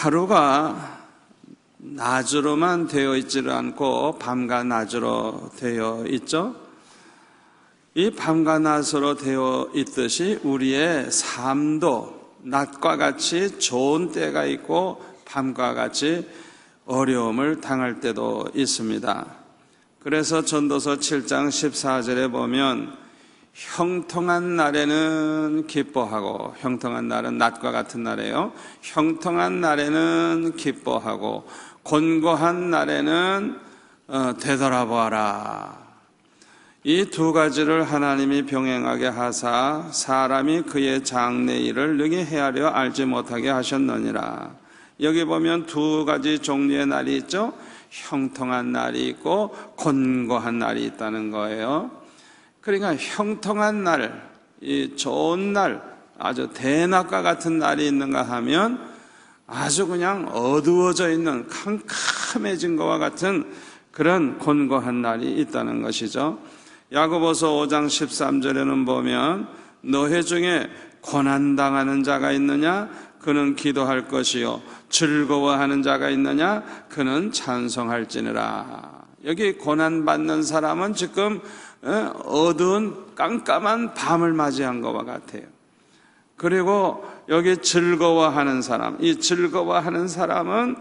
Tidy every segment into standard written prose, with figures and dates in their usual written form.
하루가 낮으로만 되어 있지를 않고 밤과 낮으로 되어 있죠. 이 밤과 낮으로 되어 있듯이 우리의 삶도 낮과 같이 좋은 때가 있고 밤과 같이 어려움을 당할 때도 있습니다. 그래서 전도서 7장 14절에 보면 형통한 날에는 기뻐하고, 형통한 날은 낮과 같은 날이에요. 형통한 날에는 기뻐하고 곤고한 날에는 되돌아보아라. 이 두 가지를 하나님이 병행하게 하사 사람이 그의 장래 일을 능히 헤아려 알지 못하게 하셨느니라. 여기 보면 두 가지 종류의 날이 있죠. 형통한 날이 있고 곤고한 날이 있다는 거예요. 그러니까 형통한 날, 이 좋은 날, 아주 대낮과 같은 날이 있는가 하면 아주 그냥 어두워져 있는 캄캄해진 것과 같은 그런 곤고한 날이 있다는 것이죠. 야고보서 5장 13절에는 보면 너희 중에 고난당하는 자가 있느냐? 그는 기도할 것이요 즐거워하는 자가 있느냐? 그는 찬송할지니라. 여기 고난받는 사람은 지금 어두운 깜깜한 밤을 맞이한 것과 같아요. 그리고 여기 즐거워하는 사람, 이 즐거워하는 사람은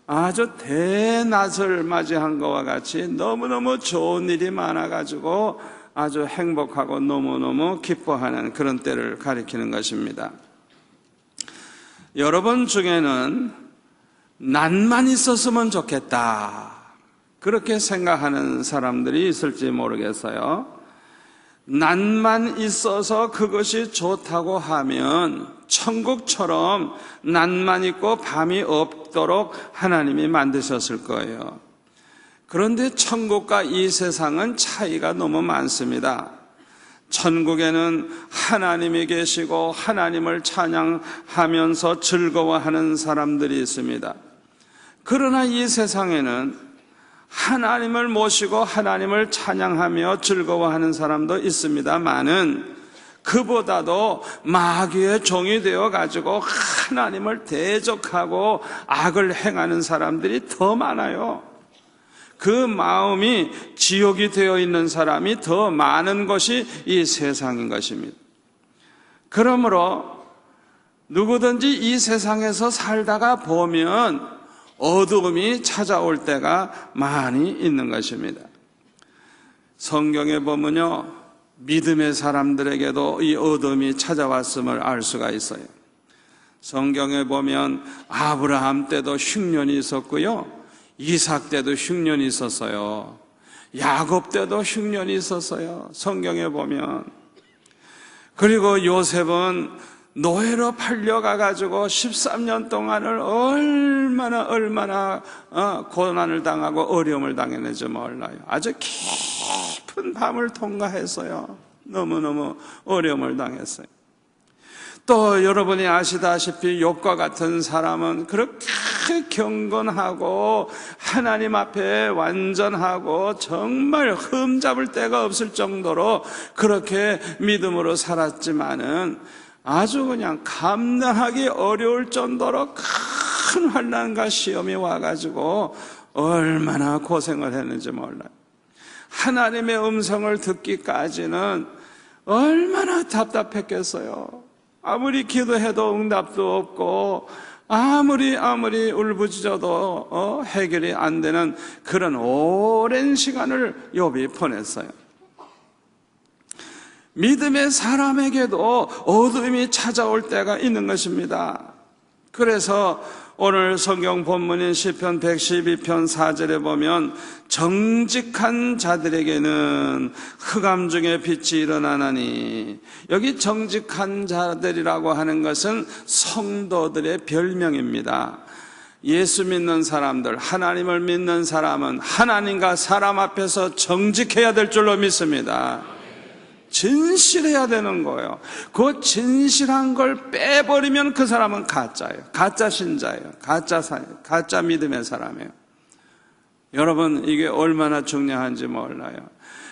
아주 대낮을 맞이한 것과 같이 너무너무 좋은 일이 많아가지고 아주 행복하고 너무너무 기뻐하는 그런 때를 가리키는 것입니다. 여러분 중에는 낮만 있었으면 좋겠다, 그렇게 생각하는 사람들이 있을지 모르겠어요. 낮만 있어서 그것이 좋다고 하면 천국처럼 낮만 있고 밤이 없도록 하나님이 만드셨을 거예요. 그런데 천국과 이 세상은 차이가 너무 많습니다. 천국에는 하나님이 계시고 하나님을 찬양하면서 즐거워하는 사람들이 있습니다. 그러나 이 세상에는 하나님을 모시고 하나님을 찬양하며 즐거워하는 사람도 있습니다만은 그보다도 마귀의 종이 되어가지고 하나님을 대적하고 악을 행하는 사람들이 더 많아요. 그 마음이 지옥이 되어 있는 사람이 더 많은 것이 이 세상인 것입니다. 그러므로 누구든지 이 세상에서 살다가 보면 어두움이 찾아올 때가 많이 있는 것입니다. 성경에 보면요, 믿음의 사람들에게도 이 어둠이 찾아왔음을 알 수가 있어요. 성경에 보면 아브라함 때도 흉년이 있었고요, 이삭 때도 흉년이 있었어요. 야곱 때도 흉년이 있었어요. 성경에 보면. 그리고 요셉은 노예로 팔려가가지고 13년 동안을 얼마나 고난을 당하고 어려움을 당했는지 몰라요. 아주 깊은 밤을 통과했어요. 너무너무 어려움을 당했어요. 또 여러분이 아시다시피 욥과 같은 사람은 그렇게 경건하고 하나님 앞에 완전하고 정말 흠잡을 데가 없을 정도로 그렇게 믿음으로 살았지만은 아주 그냥 감당하기 어려울 정도로 큰 환난과 시험이 와가지고 얼마나 고생을 했는지 몰라요. 하나님의 음성을 듣기까지는 얼마나 답답했겠어요. 아무리 기도해도 응답도 없고 아무리 울부짖어도 해결이 안 되는 그런 오랜 시간을 욥이 보냈어요. 믿음의 사람에게도 어둠이 찾아올 때가 있는 것입니다. 그래서 오늘 성경 본문인 시편 112편 4절에 보면 정직한 자들에게는 흑암 중에 빛이 일어나나니, 여기 정직한 자들이라고 하는 것은 성도들의 별명입니다. 예수 믿는 사람들, 하나님을 믿는 사람은 하나님과 사람 앞에서 정직해야 될 줄로 믿습니다. 진실해야 되는 거예요. 그 진실한 걸 빼버리면 그 사람은 가짜예요. 가짜 신자예요. 가짜 믿음의 사람이에요. 여러분, 이게 얼마나 중요한지 몰라요.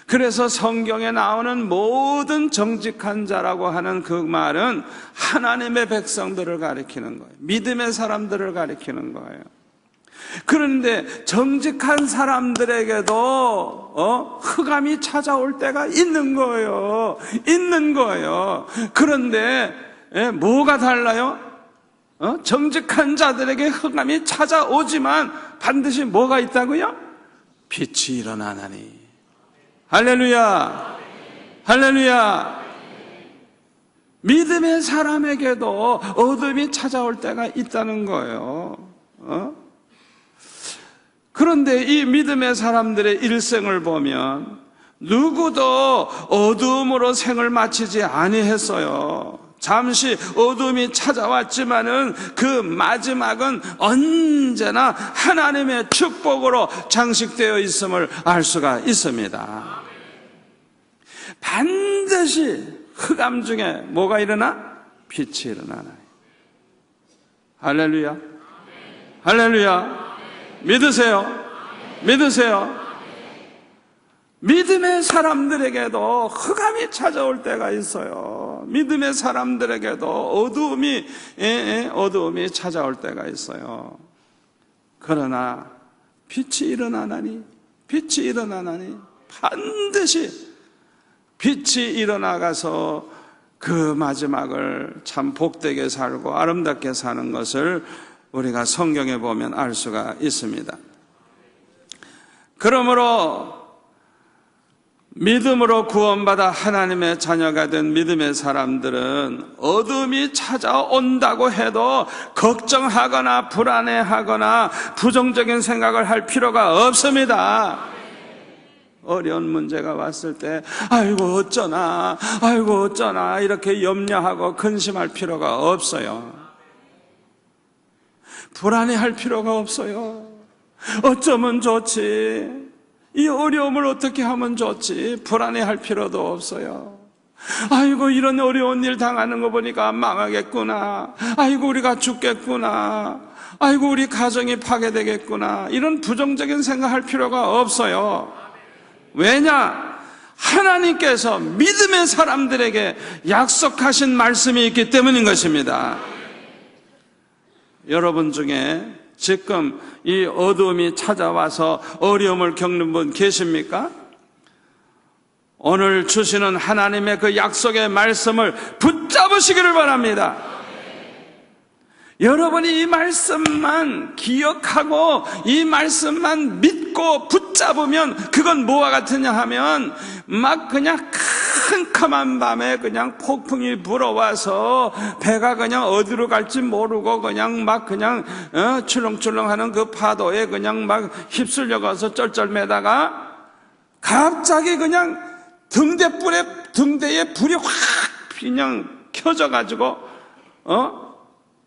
그래서 성경에 나오는 모든 정직한 자라고 하는 그 말은 하나님의 백성들을 가리키는 거예요. 믿음의 사람들을 가리키는 거예요. 그런데 정직한 사람들에게도 흑암이 찾아올 때가 있는 거예요. 있는 거예요. 그런데 뭐가 달라요? 정직한 자들에게 흑암이 찾아오지만 반드시 뭐가 있다고요? 빛이 일어나나니. 할렐루야, 할렐루야. 믿음의 사람에게도 어둠이 찾아올 때가 있다는 거예요. 그런데 이 믿음의 사람들의 일생을 보면 누구도 어둠으로 생을 마치지 아니했어요. 잠시 어둠이 찾아왔지만은 그 마지막은 언제나 하나님의 축복으로 장식되어 있음을 알 수가 있습니다. 반드시 흑암 중에 뭐가 일어나? 빛이 일어나나요. 할렐루야, 할렐루야. 믿으세요? 믿으세요? 믿음의 사람들에게도 흑암이 찾아올 때가 있어요. 믿음의 사람들에게도 어두움이 찾아올 때가 있어요. 그러나 빛이 일어나나니, 빛이 일어나나니, 반드시 빛이 일어나가서 그 마지막을 참 복되게 살고 아름답게 사는 것을 우리가 성경에 보면 알 수가 있습니다. 그러므로 믿음으로 구원받아 하나님의 자녀가 된 믿음의 사람들은 어둠이 찾아온다고 해도 걱정하거나 불안해하거나 부정적인 생각을 할 필요가 없습니다. 어려운 문제가 왔을 때 아이고 어쩌나 이렇게 염려하고 근심할 필요가 없어요. 불안해할 필요가 없어요. 어쩌면 좋지, 이 어려움을 어떻게 하면 좋지, 불안해할 필요도 없어요. 아이고 이런 어려운 일 당하는 거 보니까 망하겠구나, 아이고 우리가 죽겠구나, 아이고 우리 가정이 파괴되겠구나, 이런 부정적인 생각할 필요가 없어요. 왜냐? 하나님께서 믿음의 사람들에게 약속하신 말씀이 있기 때문인 것입니다. 여러분 중에 지금 이 어두움이 찾아와서 어려움을 겪는 분 계십니까? 오늘 주시는 하나님의 그 약속의 말씀을 붙잡으시기를 바랍니다. 여러분이 이 말씀만 기억하고 이 말씀만 믿고 붙잡으면 그건 뭐와 같으냐 하면 막 그냥 캄캄한 밤에 그냥 폭풍이 불어와서 배가 그냥 어디로 갈지 모르고 그냥 막 그냥 출렁출렁하는 그 파도에 그냥 막 휩쓸려가서 쩔쩔매다가 갑자기 그냥 등대에 불이 확 그냥 켜져가지고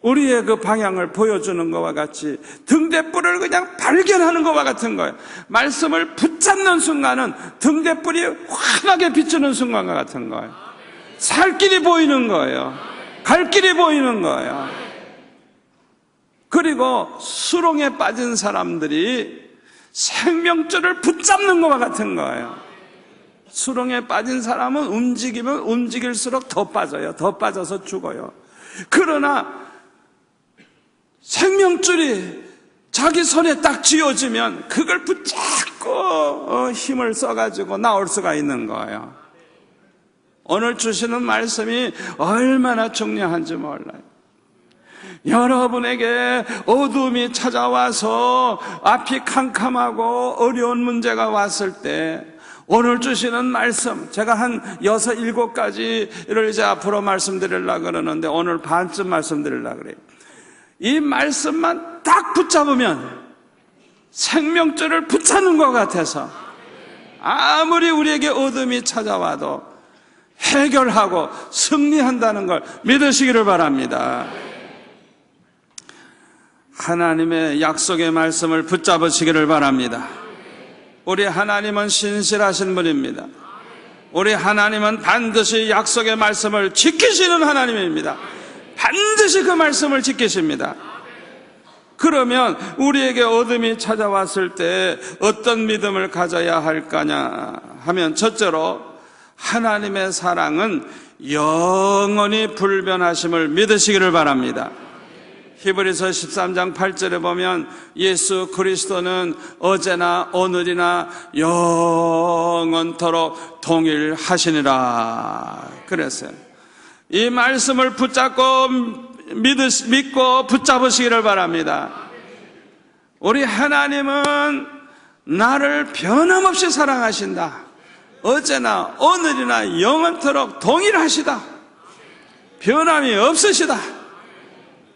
우리의 그 방향을 보여주는 것과 같이 등대불을 그냥 발견하는 것과 같은 거예요. 말씀을 붙잡는 순간은 등대불이 환하게 비추는 순간과 같은 거예요. 살 길이 보이는 거예요. 갈 길이 보이는 거예요. 그리고 수렁에 빠진 사람들이 생명줄을 붙잡는 것과 같은 거예요. 수렁에 빠진 사람은 움직이면 움직일수록 더 빠져요. 더 빠져서 죽어요. 그러나 생명줄이 자기 손에 딱 쥐어지면 그걸 붙잡고 힘을 써가지고 나올 수가 있는 거예요. 오늘 주시는 말씀이 얼마나 중요한지 몰라요. 여러분에게 어둠이 찾아와서 앞이 캄캄하고 어려운 문제가 왔을 때 오늘 주시는 말씀, 제가 한 6, 7가지를 이제 앞으로 말씀드리려고 그러는데 오늘 반쯤 말씀드리려고 그래요. 이 말씀만 딱 붙잡으면 생명줄을 붙잡는 것 같아서 아무리 우리에게 어둠이 찾아와도 해결하고 승리한다는 걸 믿으시기를 바랍니다. 하나님의 약속의 말씀을 붙잡으시기를 바랍니다. 우리 하나님은 신실하신 분입니다. 우리 하나님은 반드시 약속의 말씀을 지키시는 하나님입니다. 반드시 그 말씀을 지키십니다. 그러면 우리에게 어둠이 찾아왔을 때 어떤 믿음을 가져야 할까냐 하면, 첫째로 하나님의 사랑은 영원히 불변하심을 믿으시기를 바랍니다. 히브리서 13장 8절에 보면 예수 그리스도는 어제나 오늘이나 영원토록 동일하시니라 그랬어요. 이 말씀을 붙잡고 믿고 붙잡으시기를 바랍니다. 우리 하나님은 나를 변함없이 사랑하신다. 어제나 오늘이나 영원토록 동일하시다. 변함이 없으시다.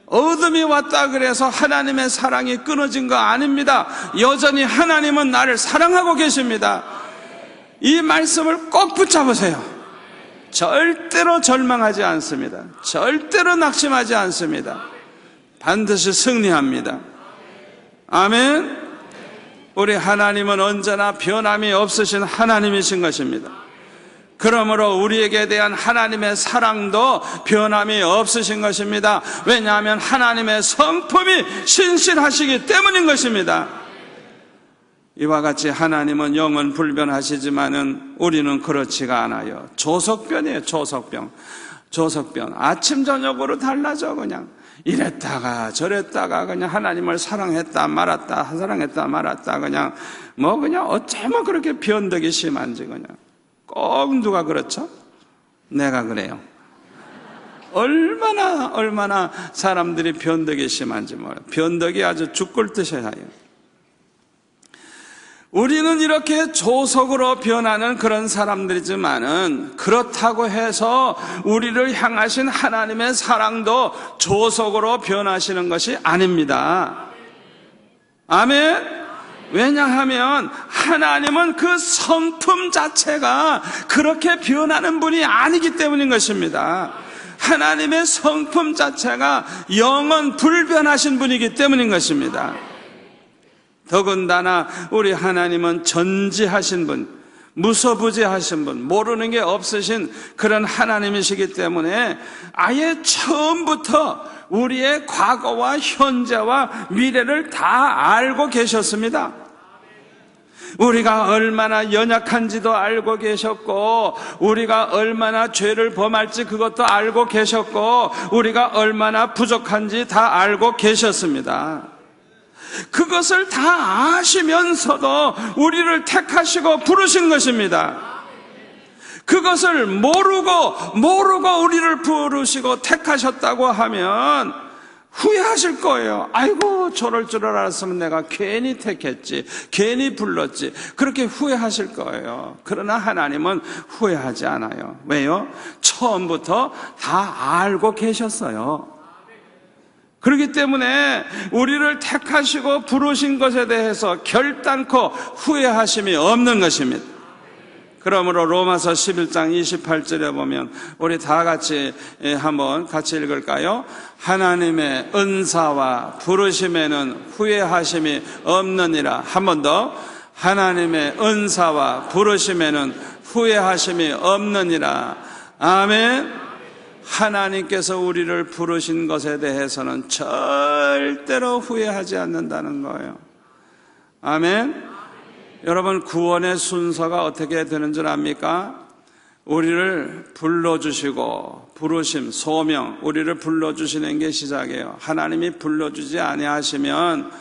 어둠이 왔다 그래서 하나님의 사랑이 끊어진 거 아닙니다. 여전히 하나님은 나를 사랑하고 계십니다. 이 말씀을 꼭 붙잡으세요. 절대로 절망하지 않습니다. 절대로 낙심하지 않습니다. 반드시 승리합니다. 아멘. 우리 하나님은 언제나 변함이 없으신 하나님이신 것입니다. 그러므로 우리에게 대한 하나님의 사랑도 변함이 없으신 것입니다. 왜냐하면 하나님의 성품이 신실하시기 때문인 것입니다. 이와 같이 하나님은 영원 불변하시지만은 우리는 그렇지가 않아요. 조석변이에요. 조석변. 아침 저녁으로 달라져. 그냥 이랬다가 저랬다가 그냥 하나님을 사랑했다 말았다 그냥 그냥 어쩌면 그렇게 변덕이 심한지. 그냥 꼭 누가 그렇죠? 내가 그래요. 얼마나 사람들이 변덕이 심한지 몰라요. 변덕이 아주 죽을 듯이 해요. 우리는 이렇게 조석으로 변하는 그런 사람들이지만은, 그렇다고 해서 우리를 향하신 하나님의 사랑도 조석으로 변하시는 것이 아닙니다. 아멘. 왜냐하면 하나님은 그 성품 자체가 그렇게 변하는 분이 아니기 때문인 것입니다. 하나님의 성품 자체가 영원 불변하신 분이기 때문인 것입니다. 더군다나 우리 하나님은 전지하신 분, 무소부지하신 분, 모르는 게 없으신 그런 하나님이시기 때문에 아예 처음부터 우리의 과거와 현재와 미래를 다 알고 계셨습니다. 우리가 얼마나 연약한지도 알고 계셨고, 우리가 얼마나 죄를 범할지 그것도 알고 계셨고, 우리가 얼마나 부족한지 다 알고 계셨습니다. 그것을 다 아시면서도 우리를 택하시고 부르신 것입니다. 그것을 모르고 우리를 부르시고 택하셨다고 하면 후회하실 거예요. 아이고, 저럴 줄 알았으면 내가 괜히 택했지, 괜히 불렀지, 그렇게 후회하실 거예요. 그러나 하나님은 후회하지 않아요. 왜요? 처음부터 다 알고 계셨어요. 그렇기 때문에 우리를 택하시고 부르신 것에 대해서 결단코 후회하심이 없는 것입니다. 그러므로 로마서 11장 28절에 보면 우리 다 같이 한번 같이 읽을까요? 하나님의 은사와 부르심에는 후회하심이 없느니라. 한 번 더. 하나님의 은사와 부르심에는 후회하심이 없느니라. 아멘. 하나님께서 우리를 부르신 것에 대해서는 절대로 후회하지 않는다는 거예요. 아멘. 여러분, 구원의 순서가 어떻게 되는 줄 압니까? 우리를 불러주시고, 부르심, 소명, 우리를 불러주시는 게 시작이에요. 하나님이 불러주지 아니하시면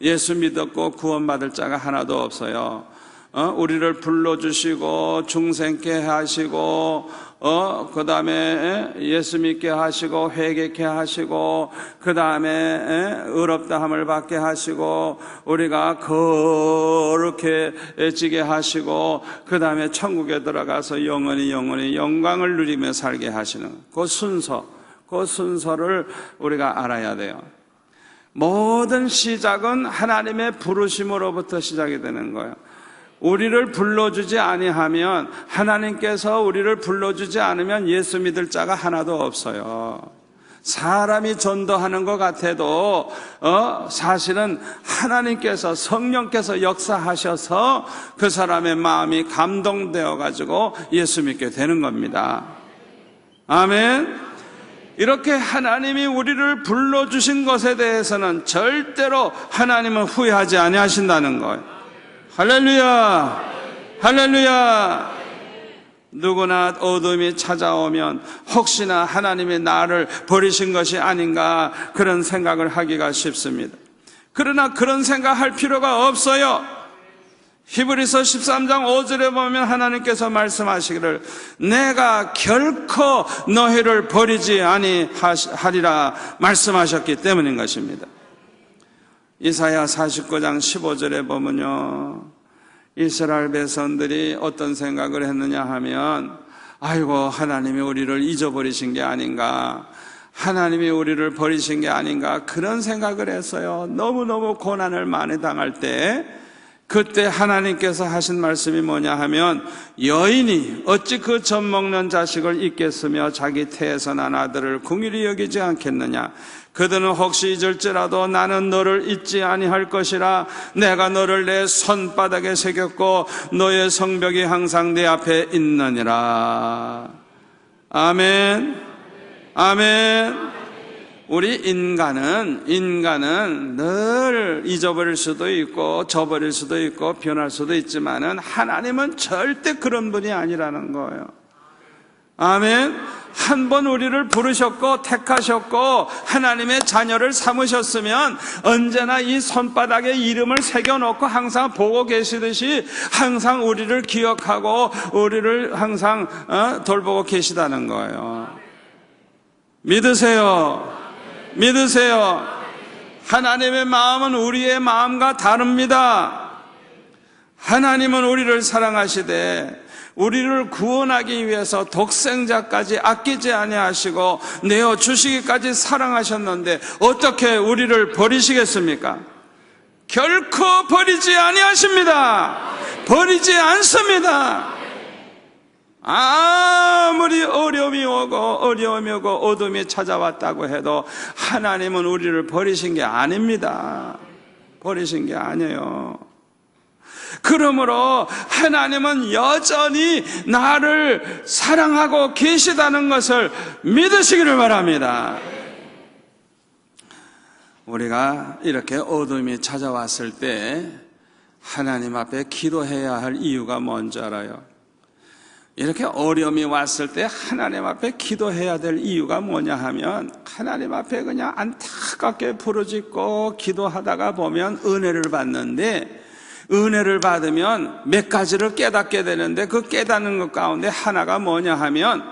예수 믿었고 구원받을 자가 하나도 없어요. 우리를 불러주시고 중생케 하시고 그 다음에 예수 믿게 하시고 회개케 하시고 그 다음에 의롭다함을 받게 하시고 우리가 거룩해지게 하시고 그 다음에 천국에 들어가서 영원히 영광을 누리며 살게 하시는 그 순서를 우리가 알아야 돼요. 모든 시작은 하나님의 부르심으로부터 시작이 되는 거예요. 우리를 불러주지 아니하면, 하나님께서 우리를 불러주지 않으면 예수 믿을 자가 하나도 없어요. 사람이 전도하는 것 같아도 사실은 하나님께서, 성령께서 역사하셔서 그 사람의 마음이 감동되어 가지고 예수 믿게 되는 겁니다. 아멘. 이렇게 하나님이 우리를 불러주신 것에 대해서는 절대로 하나님은 후회하지 아니하신다는 거예요. 할렐루야! 할렐루야! 누구나 어둠이 찾아오면 혹시나 하나님이 나를 버리신 것이 아닌가 그런 생각을 하기가 쉽습니다. 그러나 그런 생각할 필요가 없어요. 히브리서 13장 5절에 보면 하나님께서 말씀하시기를 내가 결코 너희를 버리지 아니하리라 말씀하셨기 때문인 것입니다. 이사야 49장 15절에 보면요, 이스라엘 백성들이 어떤 생각을 했느냐 하면 아이고 하나님이 우리를 잊어버리신 게 아닌가, 하나님이 우리를 버리신 게 아닌가 그런 생각을 했어요. 너무너무 고난을 많이 당할 때 그때 하나님께서 하신 말씀이 뭐냐 하면 여인이 어찌 그 젖 먹는 자식을 잊겠으며 자기 태에서 난 아들을 긍휼히 여기지 않겠느냐. 그들은 혹시 잊을지라도 나는 너를 잊지 아니할 것이라. 내가 너를 내 손바닥에 새겼고 너의 성벽이 항상 내 앞에 있느니라. 아멘. 아멘. 우리 인간은 늘 잊어버릴 수도 있고 저버릴 수도 있고 변할 수도 있지만은 하나님은 절대 그런 분이 아니라는 거예요. 아멘. 한 번 우리를 부르셨고 택하셨고 하나님의 자녀를 삼으셨으면 언제나 이 손바닥에 이름을 새겨놓고 항상 보고 계시듯이 항상 우리를 기억하고 우리를 항상 돌보고 계시다는 거예요. 믿으세요. 믿으세요. 하나님의 마음은 우리의 마음과 다릅니다. 하나님은 우리를 사랑하시되 우리를 구원하기 위해서 독생자까지 아끼지 아니하시고 내어주시기까지 사랑하셨는데 어떻게 우리를 버리시겠습니까? 결코 버리지 아니하십니다. 버리지 않습니다. 아무리 어려움이 오고 어둠이 찾아왔다고 해도 하나님은 우리를 버리신 게 아닙니다. 버리신 게 아니에요. 그러므로 하나님은 여전히 나를 사랑하고 계시다는 것을 믿으시기를 바랍니다. 우리가 이렇게 어둠이 찾아왔을 때 하나님 앞에 기도해야 할 이유가 뭔지 알아요? 이렇게 어려움이 왔을 때 하나님 앞에 기도해야 될 이유가 뭐냐 하면 하나님 앞에 그냥 안타깝게 부르짖고 기도하다가 보면 은혜를 받는데 은혜를 받으면 몇 가지를 깨닫게 되는데 그 깨닫는 것 가운데 하나가 뭐냐 하면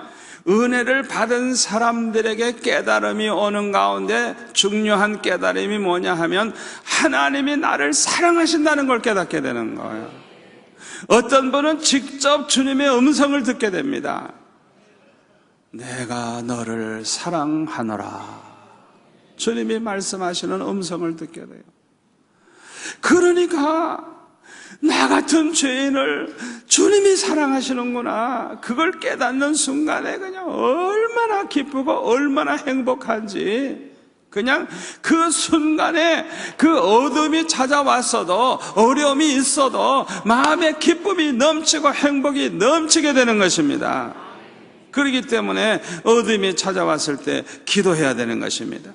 은혜를 받은 사람들에게 깨달음이 오는 가운데 중요한 깨달음이 뭐냐 하면 하나님이 나를 사랑하신다는 걸 깨닫게 되는 거예요. 어떤 분은 직접 주님의 음성을 듣게 됩니다. 내가 너를 사랑하노라. 주님이 말씀하시는 음성을 듣게 돼요. 그러니까 나 같은 죄인을 주님이 사랑하시는구나, 그걸 깨닫는 순간에 그냥 얼마나 기쁘고 얼마나 행복한지, 그냥 그 순간에 그 어둠이 찾아왔어도 어려움이 있어도 마음에 기쁨이 넘치고 행복이 넘치게 되는 것입니다. 그렇기 때문에 어둠이 찾아왔을 때 기도해야 되는 것입니다.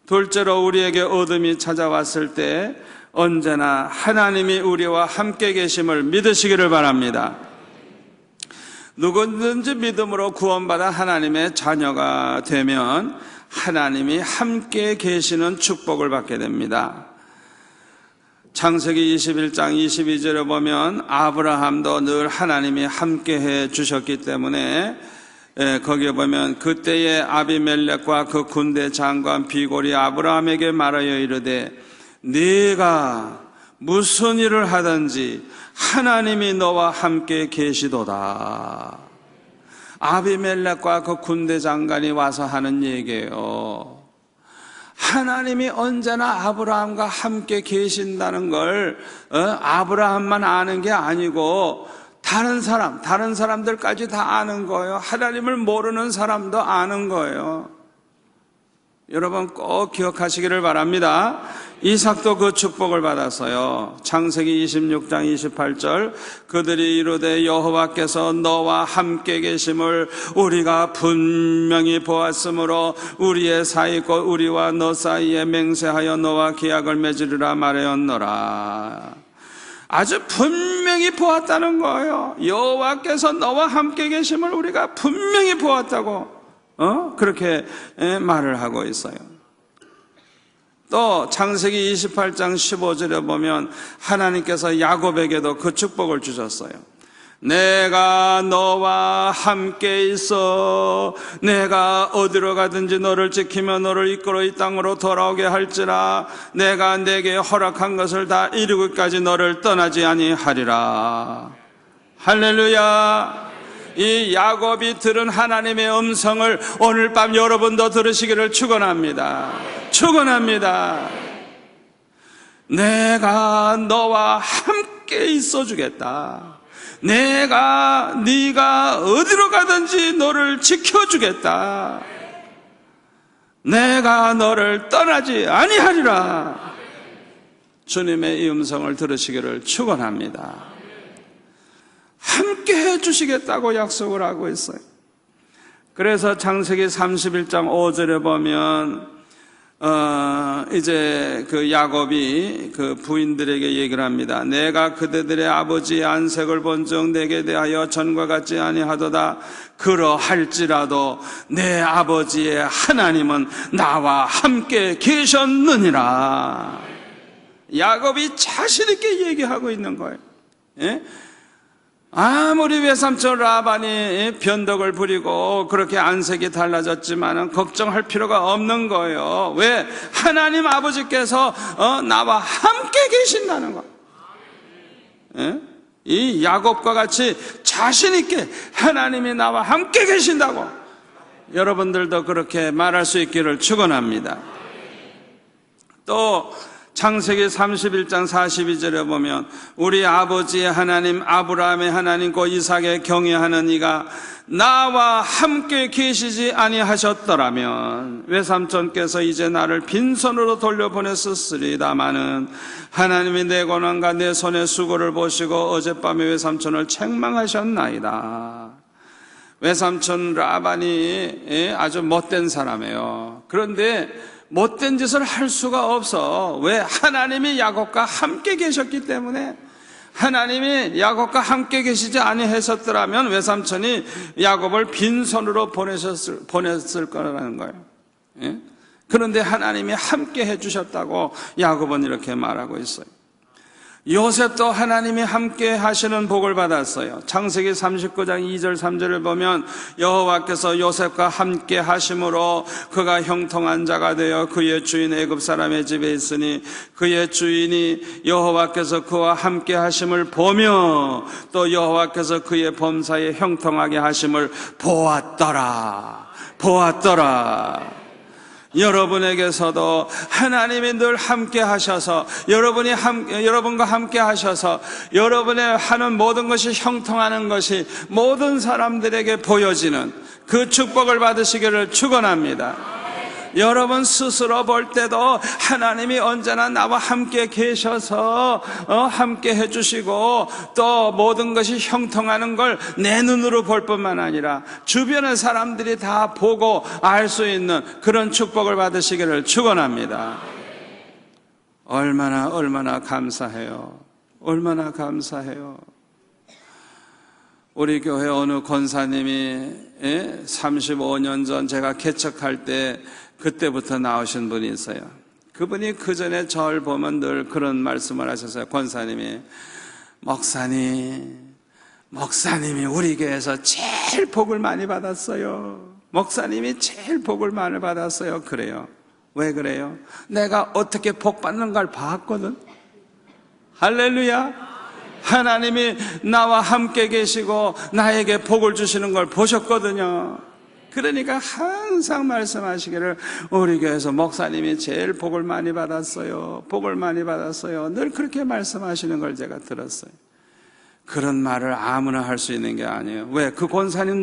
둘째로 우리에게 어둠이 찾아왔을 때 언제나 하나님이 우리와 함께 계심을 믿으시기를 바랍니다. 누구든지 믿음으로 구원받아 하나님의 자녀가 되면 하나님이 함께 계시는 축복을 받게 됩니다. 창세기 21장 22절에 보면 아브라함도 늘 하나님이 함께 해 주셨기 때문에 거기에 보면 그때의 아비멜렉과 그 군대 장관 비골이 아브라함에게 말하여 이르되 네가 무슨 일을 하든지 하나님이 너와 함께 계시도다. 아비멜렉과 그 군대 장관이 와서 하는 얘기예요. 하나님이 언제나 아브라함과 함께 계신다는 걸 아브라함만 아는 게 아니고 다른 사람들까지 다 아는 거예요. 하나님을 모르는 사람도 아는 거예요. 여러분 꼭 기억하시기를 바랍니다. 이삭도 그 축복을 받았어요. 창세기 26장 28절 그들이 이르되 여호와께서 너와 함께 계심을 우리가 분명히 보았으므로 우리의 사이 곧 우리와 너 사이에 맹세하여 너와 계약을 맺으리라 말하였노라. 아주 분명히 보았다는 거예요. 여호와께서 너와 함께 계심을 우리가 분명히 보았다고 그렇게 말을 하고 있어요. 또 창세기 28장 15절에 보면 하나님께서 야곱에게도 그 축복을 주셨어요. 내가 너와 함께 있어 내가 어디로 가든지 너를 지키며 너를 이끌어 이 땅으로 돌아오게 할지라 내가 내게 허락한 것을 다 이루기까지 너를 떠나지 아니하리라. 할렐루야. 이 야곱이 들은 하나님의 음성을 오늘 밤 여러분도 들으시기를 축원합니다. 축원합니다. 내가 너와 함께 있어 주겠다. 네가 어디로 가든지 너를 지켜주겠다. 내가 너를 떠나지 아니하리라. 주님의 이 음성을 들으시기를 축원합니다. 함께 해주시겠다고 약속을 하고 있어요. 그래서 창세기 31장 5절에 보면 이제 그 야곱이 그 부인들에게 얘기를 합니다. 내가 그대들의 아버지 안색을 본즉 내게 대하여 전과 같지 아니하도다. 그러할지라도 내 아버지의 하나님은 나와 함께 계셨느니라. 야곱이 자신 있게 얘기하고 있는 거예요. 예? 아무리 외삼촌 라반이 변덕을 부리고 그렇게 안색이 달라졌지만은 걱정할 필요가 없는 거예요. 왜? 하나님 아버지께서 나와 함께 계신다는 거. 예? 이 야곱과 같이 자신 있게 하나님이 나와 함께 계신다고 여러분들도 그렇게 말할 수 있기를 축원합니다. 또 창세기 31장 42절에 보면 우리 아버지의 하나님 아브라함의 하나님 곧 이삭의 경외하는 이가 나와 함께 계시지 아니하셨더라면 외삼촌께서 이제 나를 빈손으로 돌려보냈었으리다마는 하나님이 내 고난과 내 손의 수고를 보시고 어젯밤에 외삼촌을 책망하셨나이다. 외삼촌 라반이 아주 못된 사람이에요. 그런데 못된 짓을 할 수가 없어. 왜? 하나님이 야곱과 함께 계셨기 때문에. 하나님이 야곱과 함께 계시지 아니하셨더라면 외삼촌이 야곱을 빈손으로 보냈을 거라는 거예요. 예? 그런데 하나님이 함께 해주셨다고 야곱은 이렇게 말하고 있어요. 요셉도 하나님이 함께 하시는 복을 받았어요. 창세기 39장 2절 3절을 보면 여호와께서 요셉과 함께 하심으로 그가 형통한 자가 되어 그의 주인 애굽 사람의 집에 있으니 그의 주인이 여호와께서 그와 함께 하심을 보며 또 여호와께서 그의 범사에 형통하게 하심을 보았더라. 여러분에게서도 하나님이 늘 함께 하셔서 여러분과 함께 하셔서 여러분의 하는 모든 것이 형통하는 것이 모든 사람들에게 보여지는 그 축복을 받으시기를 축원합니다. 여러분 스스로 볼 때도 하나님이 언제나 나와 함께 계셔서 함께 해주시고 또 모든 것이 형통하는 걸 내 눈으로 볼 뿐만 아니라 주변의 사람들이 다 보고 알 수 있는 그런 축복을 받으시기를 축원합니다. 얼마나 감사해요. 얼마나 감사해요. 우리 교회 어느 권사님이 35년 전 제가 개척할 때 그때부터 나오신 분이 있어요. 그분이 그 전에 절 보면 늘 그런 말씀을 하셨어요. 권사님이 목사님이 우리 교회에서 제일 복을 많이 받았어요. 목사님이 제일 복을 많이 받았어요. 그래요. 왜 그래요? 내가 어떻게 복 받는 걸 봤거든. 할렐루야. 하나님이 나와 함께 계시고 나에게 복을 주시는 걸 보셨거든요. 그러니까 항상 말씀하시기를 우리 교회에서 목사님이 제일 복을 많이 받았어요. 늘 그렇게 말씀하시는 걸 제가 들었어요. 그런 말을 아무나 할 수 있는 게 아니에요. 왜? 그 권사님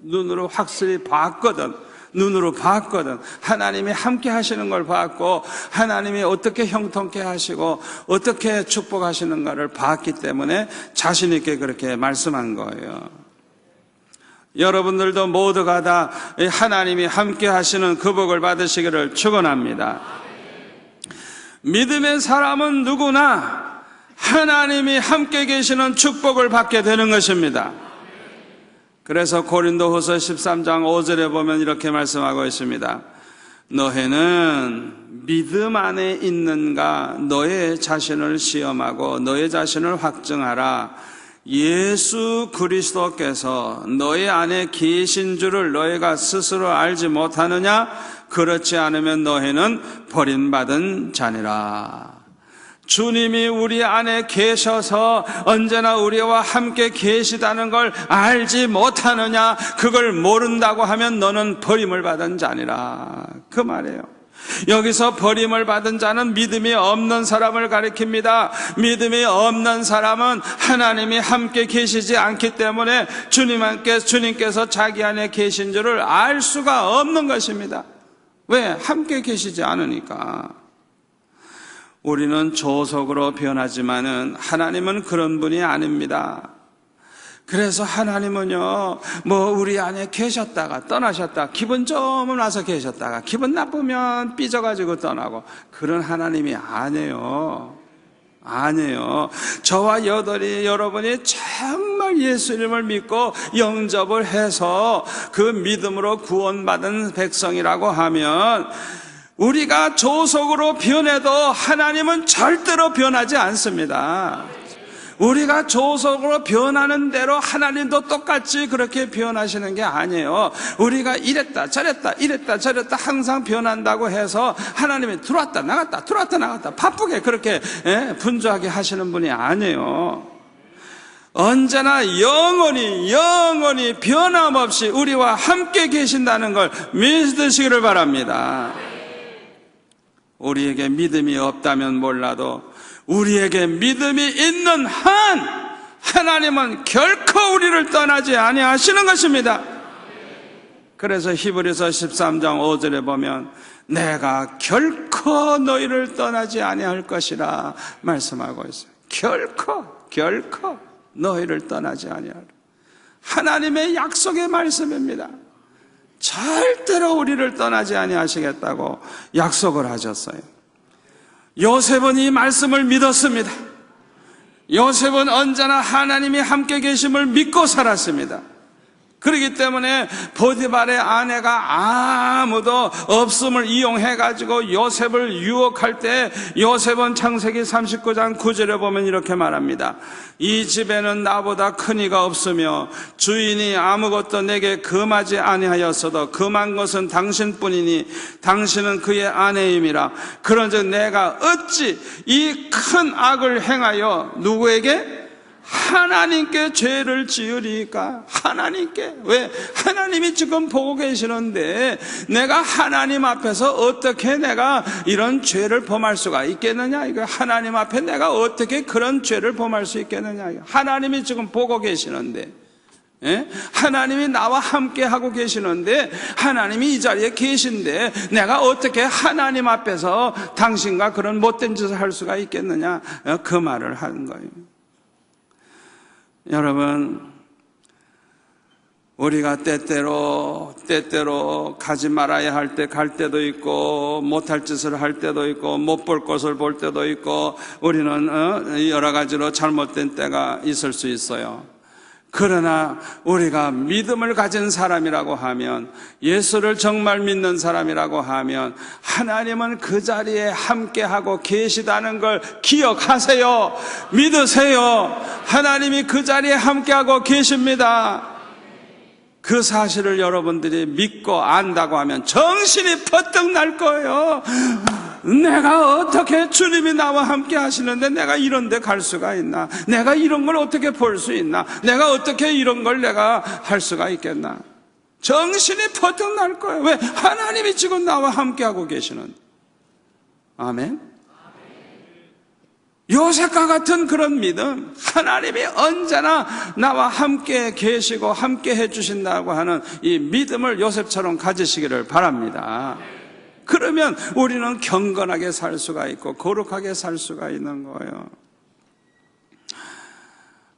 눈으로 확실히 봤거든. 눈으로 봤거든. 하나님이 함께 하시는 걸 봤고 하나님이 어떻게 형통케 하시고 어떻게 축복하시는가를 봤기 때문에 자신 있게 그렇게 말씀한 거예요. 여러분들도 모두가 다 하나님이 함께 하시는 그 복을 받으시기를 축원합니다. 믿음의 사람은 누구나 하나님이 함께 계시는 축복을 받게 되는 것입니다. 그래서 고린도후서 13장 5절에 보면 이렇게 말씀하고 있습니다. 너희는 믿음 안에 있는가 너의 자신을 시험하고 너의 자신을 확증하라. 예수 그리스도께서 너희 안에 계신 줄을 너희가 스스로 알지 못하느냐? 그렇지 않으면 너희는 버림받은 자니라. 주님이 우리 안에 계셔서 언제나 우리와 함께 계시다는 걸 알지 못하느냐? 그걸 모른다고 하면 너는 버림을 받은 자니라. 그 말이에요. 여기서 버림을 받은 자는 믿음이 없는 사람을 가리킵니다. 믿음이 없는 사람은 하나님이 함께 계시지 않기 때문에 주님께서 자기 안에 계신 줄을 알 수가 없는 것입니다. 왜? 함께 계시지 않으니까. 우리는 조속으로 변하지만은 하나님은 그런 분이 아닙니다. 그래서 하나님은요, 우리 안에 계셨다가 떠나셨다, 기분 좋으면 와서 계셨다가 기분 나쁘면 삐져가지고 떠나고, 그런 하나님이 아니에요. 저와 여러분이 정말 예수님을 믿고 영접을 해서 그 믿음으로 구원받은 백성이라고 하면 우리가 조속으로 변해도 하나님은 절대로 변하지 않습니다. 우리가 조속으로 변하는 대로 하나님도 똑같이 그렇게 변하시는 게 아니에요. 우리가 이랬다 저랬다 항상 변한다고 해서 하나님이 들어왔다 나갔다 바쁘게 그렇게 분주하게 하시는 분이 아니에요. 언제나 영원히 변함없이 우리와 함께 계신다는 걸 믿으시기를 바랍니다. 우리에게 믿음이 없다면 몰라도 우리에게 믿음이 있는 한 하나님은 결코 우리를 떠나지 아니하시는 것입니다. 그래서 히브리서 13장 5절에 보면 내가 결코 너희를 떠나지 아니할 것이라 말씀하고 있어요. 결코 너희를 떠나지 아니하리라. 하나님의 약속의 말씀입니다. 절대로 우리를 떠나지 아니하시겠다고 약속을 하셨어요. 요셉은 이 말씀을 믿었습니다. 요셉은 언제나 하나님이 함께 계심을 믿고 살았습니다. 그렇기 때문에 보디발의 아내가 아무도 없음을 이용해가지고 요셉을 유혹할 때 요셉은 창세기 39장 9절에 보면 이렇게 말합니다. 이 집에는 나보다 큰 이가 없으며 주인이 아무것도 내게 금하지 아니하였어도 금한 것은 당신뿐이니 당신은 그의 아내임이라. 그런즉 내가 어찌 이 큰 악을 행하여 누구에게? 하나님께 죄를 지으리까? 하나님께. 왜? 하나님이 지금 보고 계시는데 내가 하나님 앞에서 어떻게 내가 이런 죄를 범할 수가 있겠느냐? 이거 하나님 앞에 내가 어떻게 그런 죄를 범할 수 있겠느냐? 하나님이 지금 보고 계시는데, 하나님이 나와 함께 하고 계시는데, 하나님이 이 자리에 계신데 내가 어떻게 하나님 앞에서 당신과 그런 못된 짓을 할 수가 있겠느냐? 그 말을 하는 거예요. 여러분, 우리가 때때로 가지 말아야 할 때 갈 때도 있고 못할 짓을 할 때도 있고 못 볼 것을 볼 때도 있고 우리는 여러 가지로 잘못된 때가 있을 수 있어요. 그러나 우리가 믿음을 가진 사람이라고 하면, 예수를 정말 믿는 사람이라고 하면 하나님은 그 자리에 함께하고 계시다는 걸 기억하세요. 믿으세요. 하나님이 그 자리에 함께하고 계십니다. 그 사실을 여러분들이 믿고 안다고 하면 정신이 퍼뜩 날 거예요. 내가 어떻게 주님이 나와 함께 하시는데 내가 이런 데 갈 수가 있나? 내가 이런 걸 어떻게 볼 수 있나? 내가 어떻게 이런 걸 내가 할 수가 있겠나? 정신이 퍼뜩 날 거예요. 왜? 하나님이 지금 나와 함께 하고 계시는데. 아멘. 요셉과 같은 그런 믿음, 하나님이 언제나 나와 함께 계시고 함께 해주신다고 하는 이 믿음을 요셉처럼 가지시기를 바랍니다. 그러면 우리는 경건하게 살 수가 있고 거룩하게 살 수가 있는 거예요.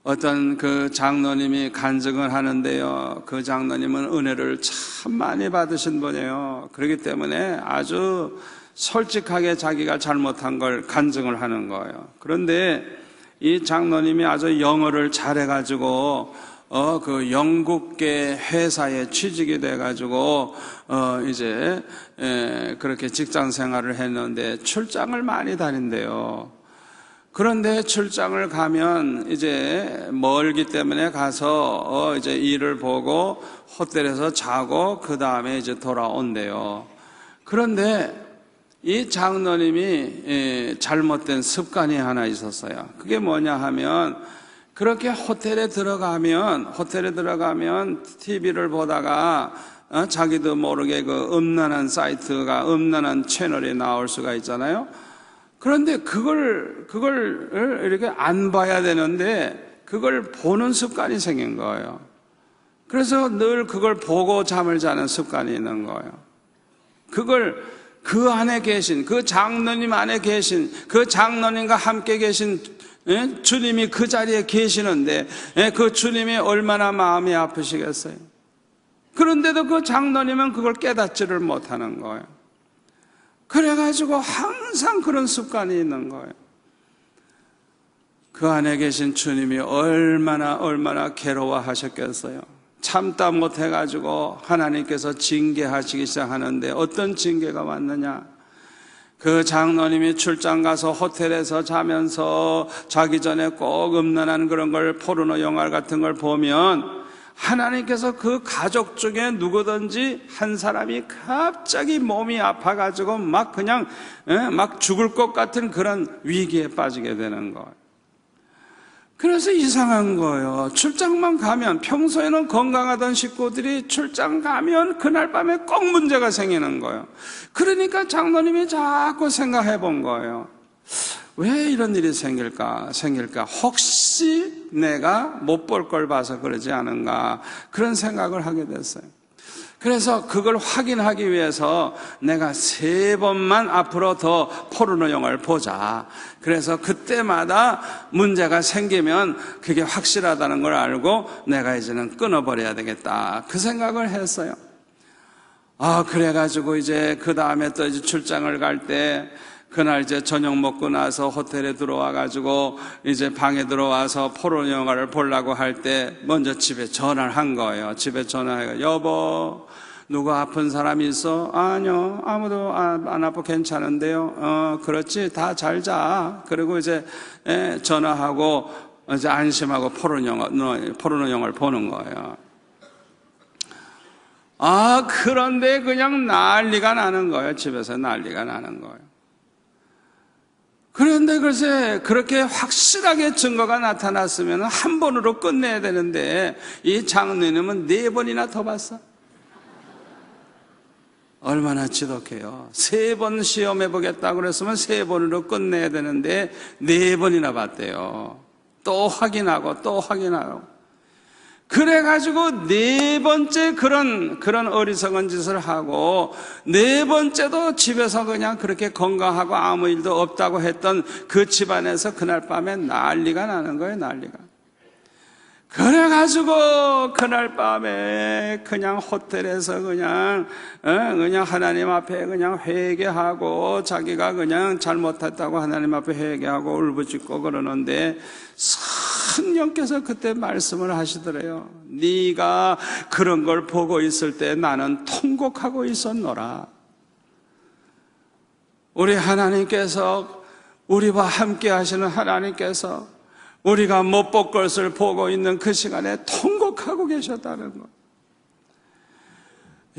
어떤 그 장로님이 간증을 하는데요, 그 장로님은 은혜를 참 많이 받으신 분이에요. 그렇기 때문에 아주 솔직하게 자기가 잘못한 걸 간증을 하는 거예요. 그런데 이 장로님이 아주 영어를 잘해가지고 그 영국계 회사에 취직이 돼가지고 이제 그렇게 직장 생활을 했는데 출장을 많이 다닌대요. 그런데 출장을 가면 이제 멀기 때문에 가서 이제 일을 보고 호텔에서 자고 그 다음에 이제 돌아온대요. 그런데 이 장로님이 잘못된 습관이 하나 있었어요. 그게 뭐냐 하면 그렇게 호텔에 들어가면 TV를 보다가 자기도 모르게 그 음란한 사이트가 음란한 채널이 나올 수가 있잖아요. 그런데 그걸 이렇게 안 봐야 되는데 그걸 보는 습관이 생긴 거예요. 그래서 늘 그걸 보고 잠을 자는 습관이 있는 거예요. 그걸 그 안에 계신, 그 장로님 안에 계신, 그 장로님과 함께 계신 주님이 그 자리에 계시는데 그 주님이 얼마나 마음이 아프시겠어요. 그런데도 그 장로님은 그걸 깨닫지를 못하는 거예요. 그래가지고 항상 그런 습관이 있는 거예요. 그 안에 계신 주님이 얼마나 괴로워하셨겠어요. 참다 못해가지고 하나님께서 징계하시기 시작하는데 어떤 징계가 왔느냐? 그 장로님이 출장 가서 호텔에서 자면서 자기 전에 꼭 음란한 그런 걸 포르노 영화 같은 걸 보면 하나님께서 그 가족 중에 누구든지 한 사람이 갑자기 몸이 아파가지고 막 죽을 것 같은 그런 위기에 빠지게 되는 거예요. 그래서 이상한 거예요. 출장만 가면, 평소에는 건강하던 식구들이 출장 가면 그날 밤에 꼭 문제가 생기는 거예요. 그러니까 장로님이 자꾸 생각해 본 거예요. 왜 이런 일이 생길까? 혹시 내가 못 볼 걸 봐서 그러지 않은가? 그런 생각을 하게 됐어요. 그래서 그걸 확인하기 위해서 내가 3번만 앞으로 더 포르노 영화를 보자. 그래서 그때마다 문제가 생기면 그게 확실하다는 걸 알고 내가 이제는 끊어버려야 되겠다. 그 생각을 했어요. 그래가지고 이제 그 다음에 또 이제 출장을 갈 때 그날 이제 저녁 먹고 나서 호텔에 들어와가지고 이제 방에 들어와서 포르노 영화를 보려고 할 때 먼저 집에 전화를 한 거예요. 집에 전화해서 여보, 누구 아픈 사람이 있어? 아니요, 아무도 안 아프고 괜찮은데요. 그렇지, 다 잘 자. 그리고 이제 전화하고 이제 안심하고 포르노 영화를 보는 거예요. 그런데 그냥 난리가 나는 거예요. 집에서 난리가 나는 거예요. 그런데 글쎄 그렇게 확실하게 증거가 나타났으면 한 번으로 끝내야 되는데 이 장로님은 4번이나 더 봤어. 얼마나 지독해요. 3번 시험해 보겠다고 그랬으면 3번으로 끝내야 되는데 4번이나 봤대요. 또 확인하고 또 확인하고. 그래가지고 4번째 그런 어리석은 짓을 하고 4번째도 집에서 그냥 그렇게 건강하고 아무 일도 없다고 했던 그 집안에서 그날 밤에 난리가 나는 거예요. 난리가. 그래가지고 그날 밤에 그냥 호텔에서 그냥 하나님 앞에 그냥 회개하고 자기가 그냥 잘못했다고 하나님 앞에 회개하고 울부짖고 그러는데 성령께서 그때 말씀을 하시더래요. 네가 그런 걸 보고 있을 때 나는 통곡하고 있었노라. 우리 하나님께서, 우리와 함께 하시는 하나님께서 우리가 못 볼 것을 보고 있는 그 시간에 통곡하고 계셨다는 것.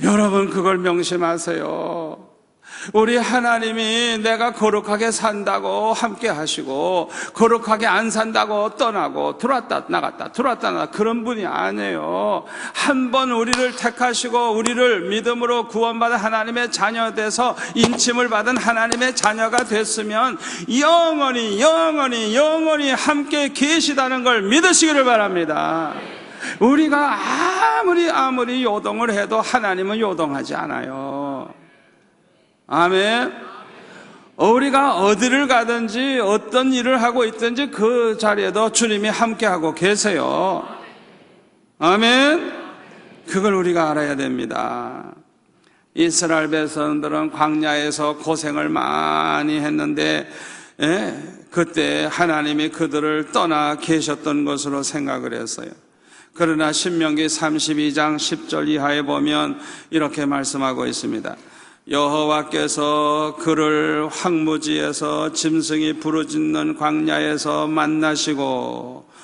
여러분 그걸 명심하세요. 우리 하나님이 내가 거룩하게 산다고 함께 하시고 거룩하게 안 산다고 떠나고 들어왔다 나갔다 들어왔다 나갔다 그런 분이 아니에요. 한 번 우리를 택하시고 우리를 믿음으로 구원받은 하나님의 자녀 돼서 인침을 받은 하나님의 자녀가 됐으면 영원히 함께 계시다는 걸 믿으시기를 바랍니다. 우리가 아무리 요동을 해도 하나님은 요동하지 않아요. 아멘. 우리가 어디를 가든지 어떤 일을 하고 있든지 그 자리에도 주님이 함께하고 계세요. 아멘. 그걸 우리가 알아야 됩니다. 이스라엘 백성들은 광야에서 고생을 많이 했는데 그때 하나님이 그들을 떠나 계셨던 것으로 생각을 했어요. 그러나 신명기 32장 10절 이하에 보면 이렇게 말씀하고 있습니다. 여호와께서 그를 황무지에서 짐승이 부르짖는 광야에서 만나시고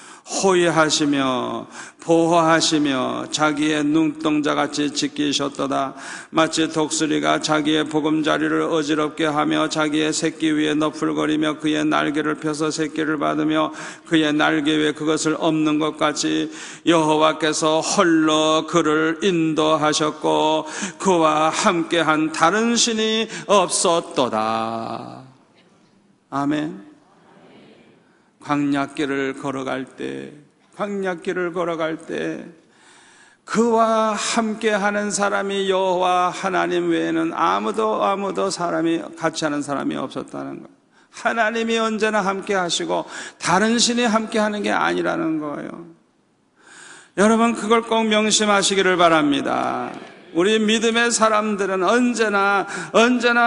호위하시며 보호하시며 자기의 눈동자같이 지키셨도다. 마치 독수리가 자기의 보금자리를 어지럽게 하며 자기의 새끼 위에 너풀거리며 그의 날개를 펴서 새끼를 받으며 그의 날개 위에 그것을 엎는 것 같이 여호와께서 홀로 그를 인도하셨고 그와 함께한 다른 신이 없었도다. 아멘. 광야길을 걸어갈 때 그와 함께하는 사람이 여호와 하나님 외에는 아무도 사람이 같이 하는 사람이 없었다는 거예요. 하나님이 언제나 함께하시고 다른 신이 함께하는 게 아니라는 거예요. 여러분 그걸 꼭 명심하시기를 바랍니다. 우리 믿음의 사람들은 언제나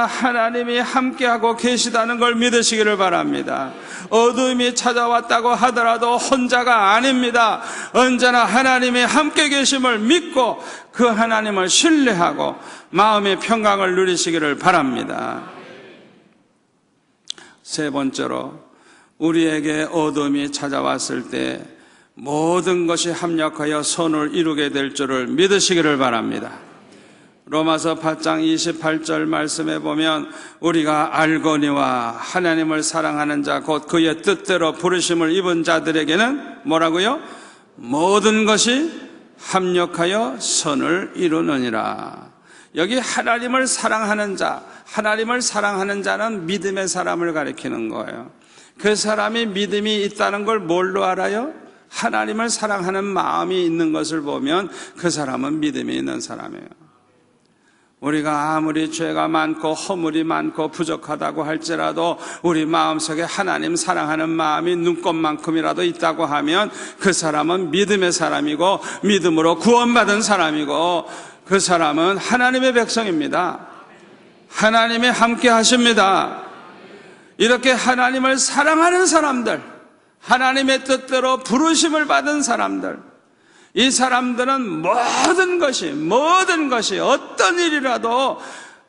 하나님이 함께하고 계시다는 걸 믿으시기를 바랍니다. 어둠이 찾아왔다고 하더라도 혼자가 아닙니다. 언제나 하나님이 함께 계심을 믿고 그 하나님을 신뢰하고 마음의 평강을 누리시기를 바랍니다. 세 번째로 우리에게 어둠이 찾아왔을 때 모든 것이 합력하여 선을 이루게 될 줄을 믿으시기를 바랍니다. 로마서 8장 28절 말씀에 보면 우리가 알거니와 하나님을 사랑하는 자 곧 그의 뜻대로 부르심을 입은 자들에게는 뭐라고요? 모든 것이 합력하여 선을 이루느니라. 여기 하나님을 사랑하는 자는 믿음의 사람을 가리키는 거예요. 그 사람이 믿음이 있다는 걸 뭘로 알아요? 하나님을 사랑하는 마음이 있는 것을 보면 그 사람은 믿음이 있는 사람이에요. 우리가 아무리 죄가 많고 허물이 많고 부족하다고 할지라도 우리 마음속에 하나님 사랑하는 마음이 눈곱만큼이라도 있다고 하면 그 사람은 믿음의 사람이고 믿음으로 구원받은 사람이고 그 사람은 하나님의 백성입니다. 하나님이 함께 하십니다. 이렇게 하나님을 사랑하는 사람들, 하나님의 뜻대로 부르심을 받은 사람들, 이 사람들은 모든 것이 어떤 일이라도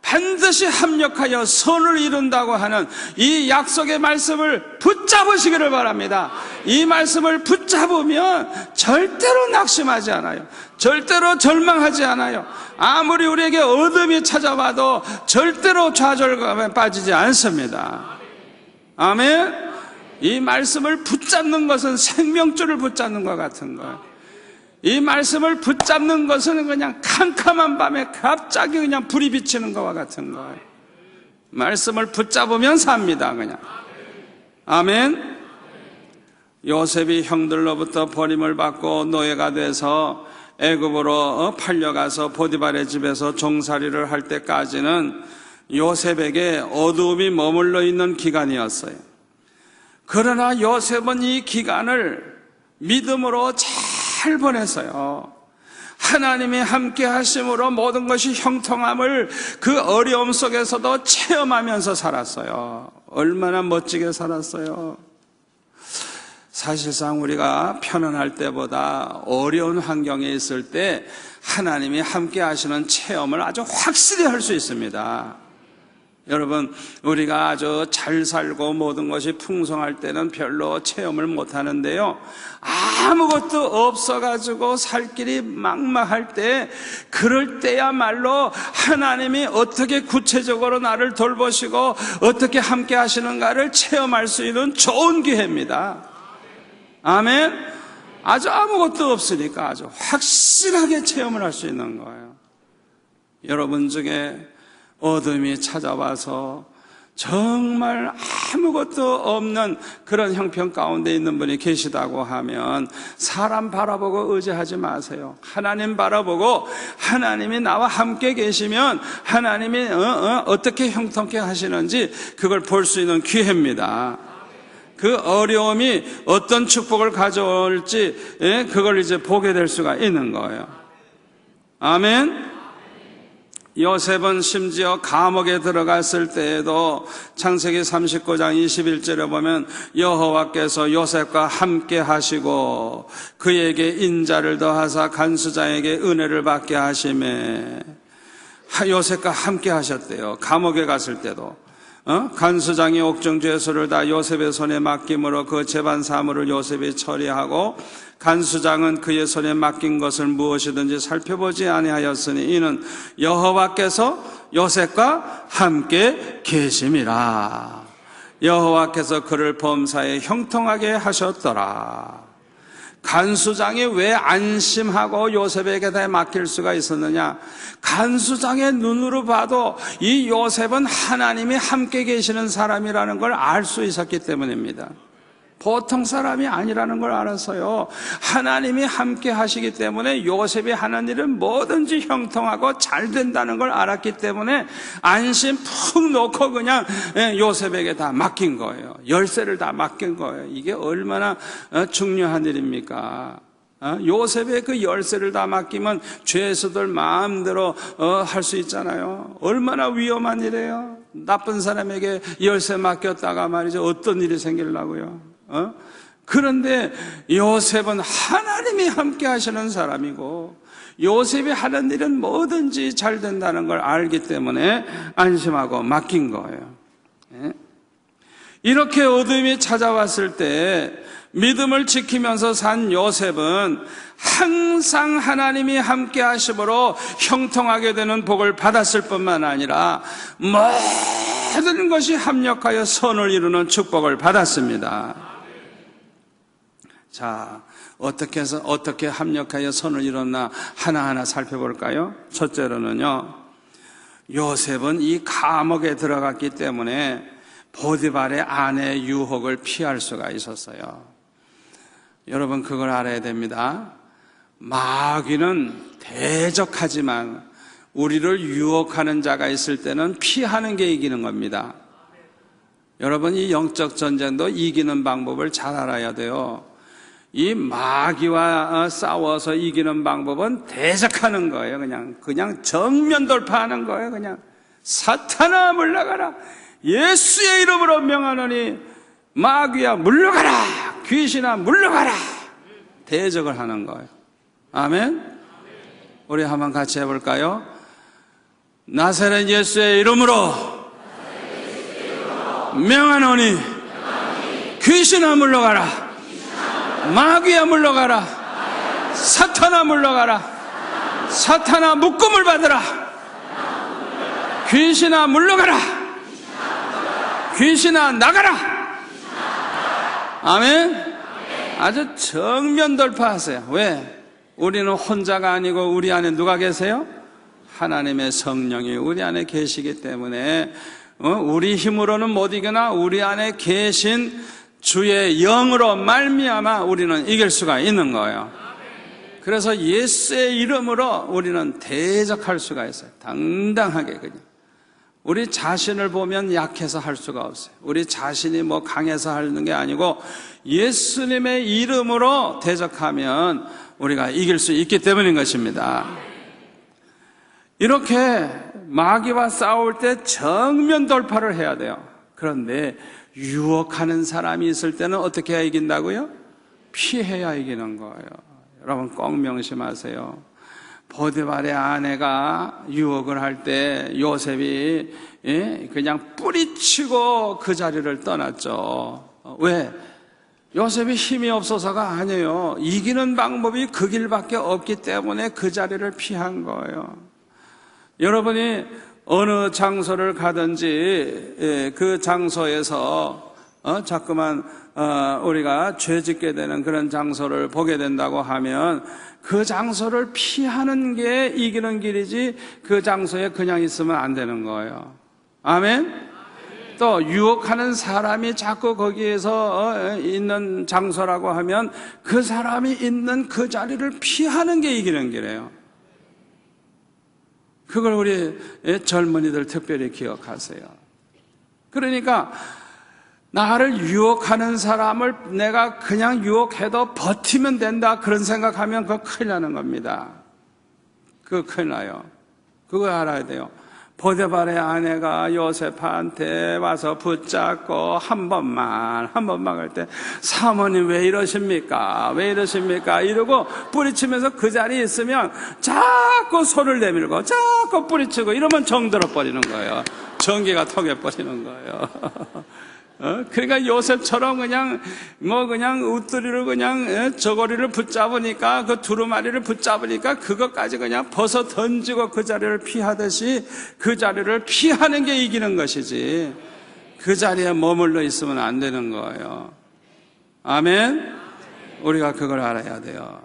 반드시 합력하여 선을 이룬다고 하는 이 약속의 말씀을 붙잡으시기를 바랍니다. 이 말씀을 붙잡으면 절대로 낙심하지 않아요. 절대로 절망하지 않아요. 아무리 우리에게 어둠이 찾아와도 절대로 좌절감에 빠지지 않습니다. 아멘. 이 말씀을 붙잡는 것은 생명줄을 붙잡는 것 같은 거예요. 이 말씀을 붙잡는 것은 그냥 캄캄한 밤에 갑자기 그냥 불이 비치는 것과 같은 거예요. 말씀을 붙잡으면 삽니다, 그냥. 아멘. 요셉이 형들로부터 버림을 받고 노예가 돼서 애굽으로 팔려가서 보디발의 집에서 종살이를 할 때까지는 요셉에게 어두움이 머물러 있는 기간이었어요. 그러나 요셉은 이 기간을 믿음으로 잘 보냈어요. 하나님이 함께 하심으로 모든 것이 형통함을 그 어려움 속에서도 체험하면서 살았어요. 얼마나 멋지게 살았어요. 사실상 우리가 편안할 때보다 어려운 환경에 있을 때 하나님이 함께 하시는 체험을 아주 확실히 할 수 있습니다. 여러분, 우리가 아주 잘 살고 모든 것이 풍성할 때는 별로 체험을 못 하는데요, 아무것도 없어가지고 살 길이 막막할 때, 그럴 때야말로 하나님이 어떻게 구체적으로 나를 돌보시고 어떻게 함께 하시는가를 체험할 수 있는 좋은 기회입니다. 아멘. 아주 아무것도 없으니까 아주 확실하게 체험을 할 수 있는 거예요. 여러분 중에 어둠이 찾아와서 정말 아무것도 없는 그런 형편 가운데 있는 분이 계시다고 하면 사람 바라보고 의지하지 마세요. 하나님 바라보고 하나님이 나와 함께 계시면 하나님이 어떻게 형통케 하시는지 그걸 볼 수 있는 기회입니다. 그 어려움이 어떤 축복을 가져올지 그걸 이제 보게 될 수가 있는 거예요. 아멘. 요셉은 심지어 감옥에 들어갔을 때에도 창세기 39장 21절에 보면 여호와께서 요셉과 함께 하시고 그에게 인자를 더하사 간수장에게 은혜를 받게 하시매, 요셉과 함께 하셨대요. 감옥에 갔을 때도 간수장이 옥중 죄수를 다 요셉의 손에 맡김으로 그 재반 사물을 요셉이 처리하고 간수장은 그의 손에 맡긴 것을 무엇이든지 살펴보지 아니하였으니 이는 여호와께서 요셉과 함께 계심이라. 여호와께서 그를 범사에 형통하게 하셨더라. 간수장이 왜 안심하고 요셉에게 다 맡길 수가 있었느냐? 간수장의 눈으로 봐도 이 요셉은 하나님이 함께 계시는 사람이라는 걸 알 수 있었기 때문입니다. 보통 사람이 아니라는 걸 알아서요, 하나님이 함께 하시기 때문에 요셉이 하는 일은 뭐든지 형통하고 잘 된다는 걸 알았기 때문에 안심 푹 놓고 그냥 요셉에게 다 맡긴 거예요. 열쇠를 다 맡긴 거예요. 이게 얼마나 중요한 일입니까? 요셉의 그 열쇠를 다 맡기면 죄수들 마음대로 할 수 있잖아요. 얼마나 위험한 일이에요. 나쁜 사람에게 열쇠 맡겼다가 말이죠, 어떤 일이 생기려고요. 그런데 요셉은 하나님이 함께 하시는 사람이고 요셉이 하는 일은 뭐든지 잘 된다는 걸 알기 때문에 안심하고 맡긴 거예요. 이렇게 어둠이 찾아왔을 때 믿음을 지키면서 산 요셉은 항상 하나님이 함께 하심으로 형통하게 되는 복을 받았을 뿐만 아니라 모든 것이 합력하여 선을 이루는 축복을 받았습니다. 자, 어떻게 합력하여 선을 이뤘나 하나하나 살펴볼까요? 첫째로는요, 요셉은 이 감옥에 들어갔기 때문에 보디발의 아내의 유혹을 피할 수가 있었어요. 여러분, 그걸 알아야 됩니다. 마귀는 대적하지만 우리를 유혹하는 자가 있을 때는 피하는 게 이기는 겁니다. 여러분, 이 영적 전쟁도 이기는 방법을 잘 알아야 돼요. 이 마귀와 싸워서 이기는 방법은 대적하는 거예요. 그냥 정면 돌파하는 거예요. 그냥 사탄아 물러가라, 예수의 이름으로 명하노니 마귀야 물러가라, 귀신아 물러가라, 대적을 하는 거예요. 아멘. 우리 한번 같이 해볼까요? 나사렛 예수의 이름으로 명하노니 귀신아 물러가라, 마귀야 물러가라, 사탄아 물러가라, 사탄아 묶음을 받으라, 귀신아 물러가라, 귀신아 나가라. 아멘. 아주 정면 돌파하세요. 왜? 우리는 혼자가 아니고 우리 안에 누가 계세요? 하나님의 성령이 우리 안에 계시기 때문에 우리 힘으로는 못 이기나 우리 안에 계신 주의 영으로 말미암아 우리는 이길 수가 있는 거예요. 그래서 예수의 이름으로 우리는 대적할 수가 있어요. 당당하게 그냥. 우리 자신을 보면 약해서 할 수가 없어요. 우리 자신이 뭐 강해서 하는 게 아니고 예수님의 이름으로 대적하면 우리가 이길 수 있기 때문인 것입니다. 이렇게 마귀와 싸울 때 정면 돌파를 해야 돼요. 그런데 유혹하는 사람이 있을 때는 어떻게 해야 이긴다고요? 피해야 이기는 거예요. 여러분 꼭 명심하세요. 보디발의 아내가 유혹을 할 때 요셉이 그냥 뿌리치고 그 자리를 떠났죠. 왜? 요셉이 힘이 없어서가 아니에요. 이기는 방법이 그 길밖에 없기 때문에 그 자리를 피한 거예요. 여러분이 어느 장소를 가든지 그 장소에서 자꾸만 우리가 죄 짓게 되는 그런 장소를 보게 된다고 하면 그 장소를 피하는 게 이기는 길이지 그 장소에 그냥 있으면 안 되는 거예요. 아멘? 또 유혹하는 사람이 자꾸 거기에서 있는 장소라고 하면 그 사람이 있는 그 자리를 피하는 게 이기는 길이에요. 그걸 우리 젊은이들 특별히 기억하세요. 그러니까 나를 유혹하는 사람을 내가 그냥 유혹해도 버티면 된다 그런 생각하면 그거 큰일 나는 겁니다. 그거 큰일 나요. 그거 알아야 돼요. 보디발의 아내가 요셉한테 와서 붙잡고 한 번만 할 때 사모님 왜 이러십니까? 왜 이러십니까? 이러고 뿌리치면서 그 자리에 있으면 자꾸 손을 내밀고 자꾸 뿌리치고 이러면 정들어 버리는 거예요. 전기가 통해버리는 거예요. 그러니까 요셉처럼 그냥 웃두리를 그냥 저고리를 붙잡으니까 그 두루마리를 붙잡으니까 그것까지 그냥 벗어 던지고 그 자리를 피하듯이 그 자리를 피하는 게 이기는 것이지 그 자리에 머물러 있으면 안 되는 거예요. 아멘? 우리가 그걸 알아야 돼요.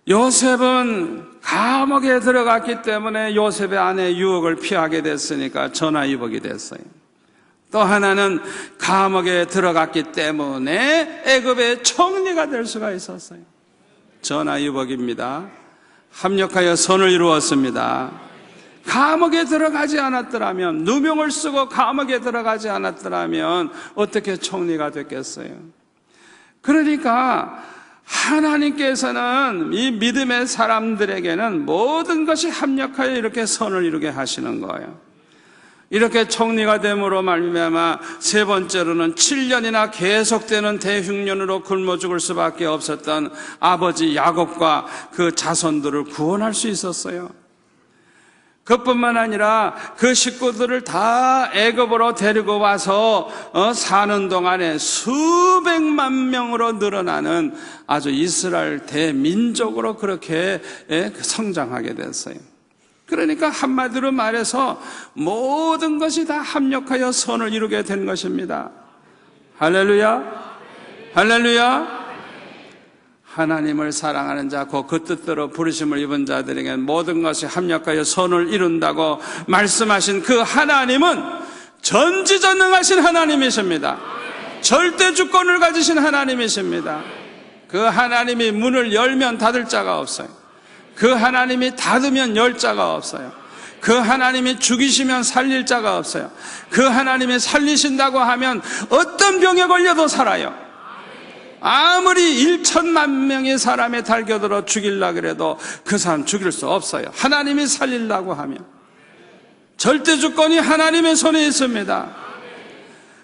요셉은 감옥에 들어갔기 때문에 요셉의 아내 유혹을 피하게 됐으니까 전화위복이 됐어요. 또 하나는 감옥에 들어갔기 때문에 애굽의 총리가 될 수가 있었어요. 전화위복입니다. 합력하여 선을 이루었습니다. 감옥에 들어가지 않았더라면, 누명을 쓰고 감옥에 들어가지 않았더라면 어떻게 총리가 됐겠어요? 그러니까 하나님께서는 이 믿음의 사람들에게는 모든 것이 합력하여 이렇게 선을 이루게 하시는 거예요. 이렇게 총리가 됨으로 말미암아 세 번째로는 7년이나 계속되는 대흉년으로 굶어 죽을 수밖에 없었던 아버지 야곱과 그 자손들을 구원할 수 있었어요. 그뿐만 아니라 그 식구들을 다 애굽으로 데리고 와서 사는 동안에 수백만 명으로 늘어나는 아주 이스라엘 대민족으로 그렇게 성장하게 됐어요. 그러니까 한마디로 말해서 모든 것이 다 합력하여 선을 이루게 된 것입니다. 할렐루야, 할렐루야. 하나님을 사랑하는 자, 그 뜻대로 부르심을 입은 자들에게는 모든 것이 합력하여 선을 이룬다고 말씀하신 그 하나님은 전지전능하신 하나님이십니다. 절대 주권을 가지신 하나님이십니다. 그 하나님이 문을 열면 닫을 자가 없어요. 그 하나님이 닫으면 열 자가 없어요. 그 하나님이 죽이시면 살릴 자가 없어요. 그 하나님이 살리신다고 하면 어떤 병에 걸려도 살아요. 아무리 1천만 명의 사람에 달겨들어 죽이려고 그래도 그 사람 죽일 수 없어요. 하나님이 살리려고 하면. 절대 주권이 하나님의 손에 있습니다.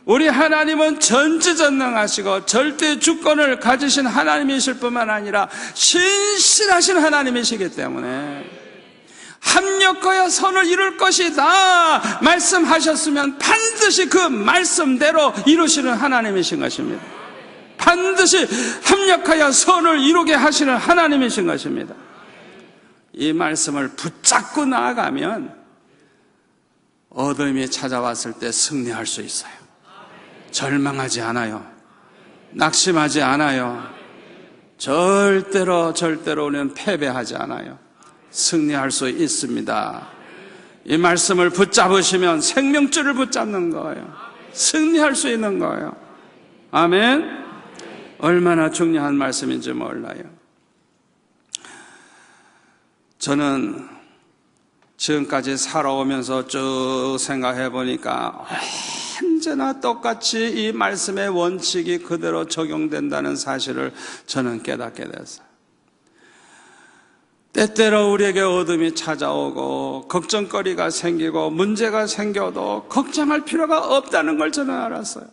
우리 하나님은 전지전능하시고 절대 주권을 가지신 하나님이실 뿐만 아니라 신실하신 하나님이시기 때문에 합력하여 선을 이룰 것이다 말씀하셨으면 반드시 그 말씀대로 이루시는 하나님이신 것입니다. 반드시 합력하여 선을 이루게 하시는 하나님이신 것입니다. 이 말씀을 붙잡고 나아가면 어둠이 찾아왔을 때 승리할 수 있어요. 절망하지 않아요. 낙심하지 않아요. 절대로 우리는 패배하지 않아요. 승리할 수 있습니다. 이 말씀을 붙잡으시면 생명줄을 붙잡는 거예요. 승리할 수 있는 거예요. 아멘. 얼마나 중요한 말씀인지 몰라요. 저는 지금까지 살아오면서 쭉 생각해 보니까 언제나 똑같이 이 말씀의 원칙이 그대로 적용된다는 사실을 저는 깨닫게 됐어요. 때때로 우리에게 어둠이 찾아오고 걱정거리가 생기고 문제가 생겨도 걱정할 필요가 없다는 걸 저는 알았어요.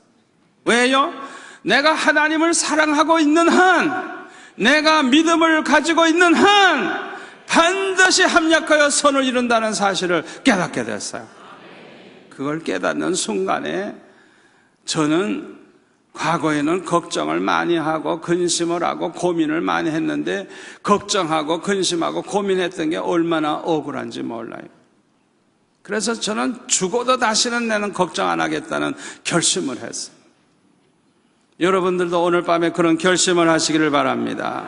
왜요? 내가 하나님을 사랑하고 있는 한, 내가 믿음을 가지고 있는 한 반드시 합력하여 선을 이룬다는 사실을 깨닫게 됐어요. 그걸 깨닫는 순간에 저는 과거에는 걱정을 많이 하고 근심을 하고 고민을 많이 했는데, 걱정하고 근심하고 고민했던 게 얼마나 억울한지 몰라요. 그래서 저는 죽어도 다시는 나는 걱정 안 하겠다는 결심을 했어요. 여러분들도 오늘 밤에 그런 결심을 하시기를 바랍니다.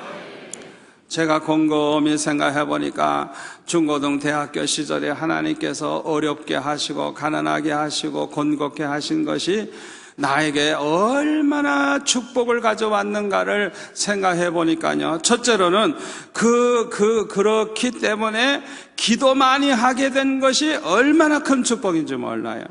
제가 곰곰이 생각해 보니까 중고등 대학교 시절에 하나님께서 어렵게 하시고 가난하게 하시고 곤곡해 하신 것이 나에게 얼마나 축복을 가져왔는가를 생각해 보니까요. 첫째로는 그렇기 때문에 기도 많이 하게 된 것이 얼마나 큰 축복인지 몰라요.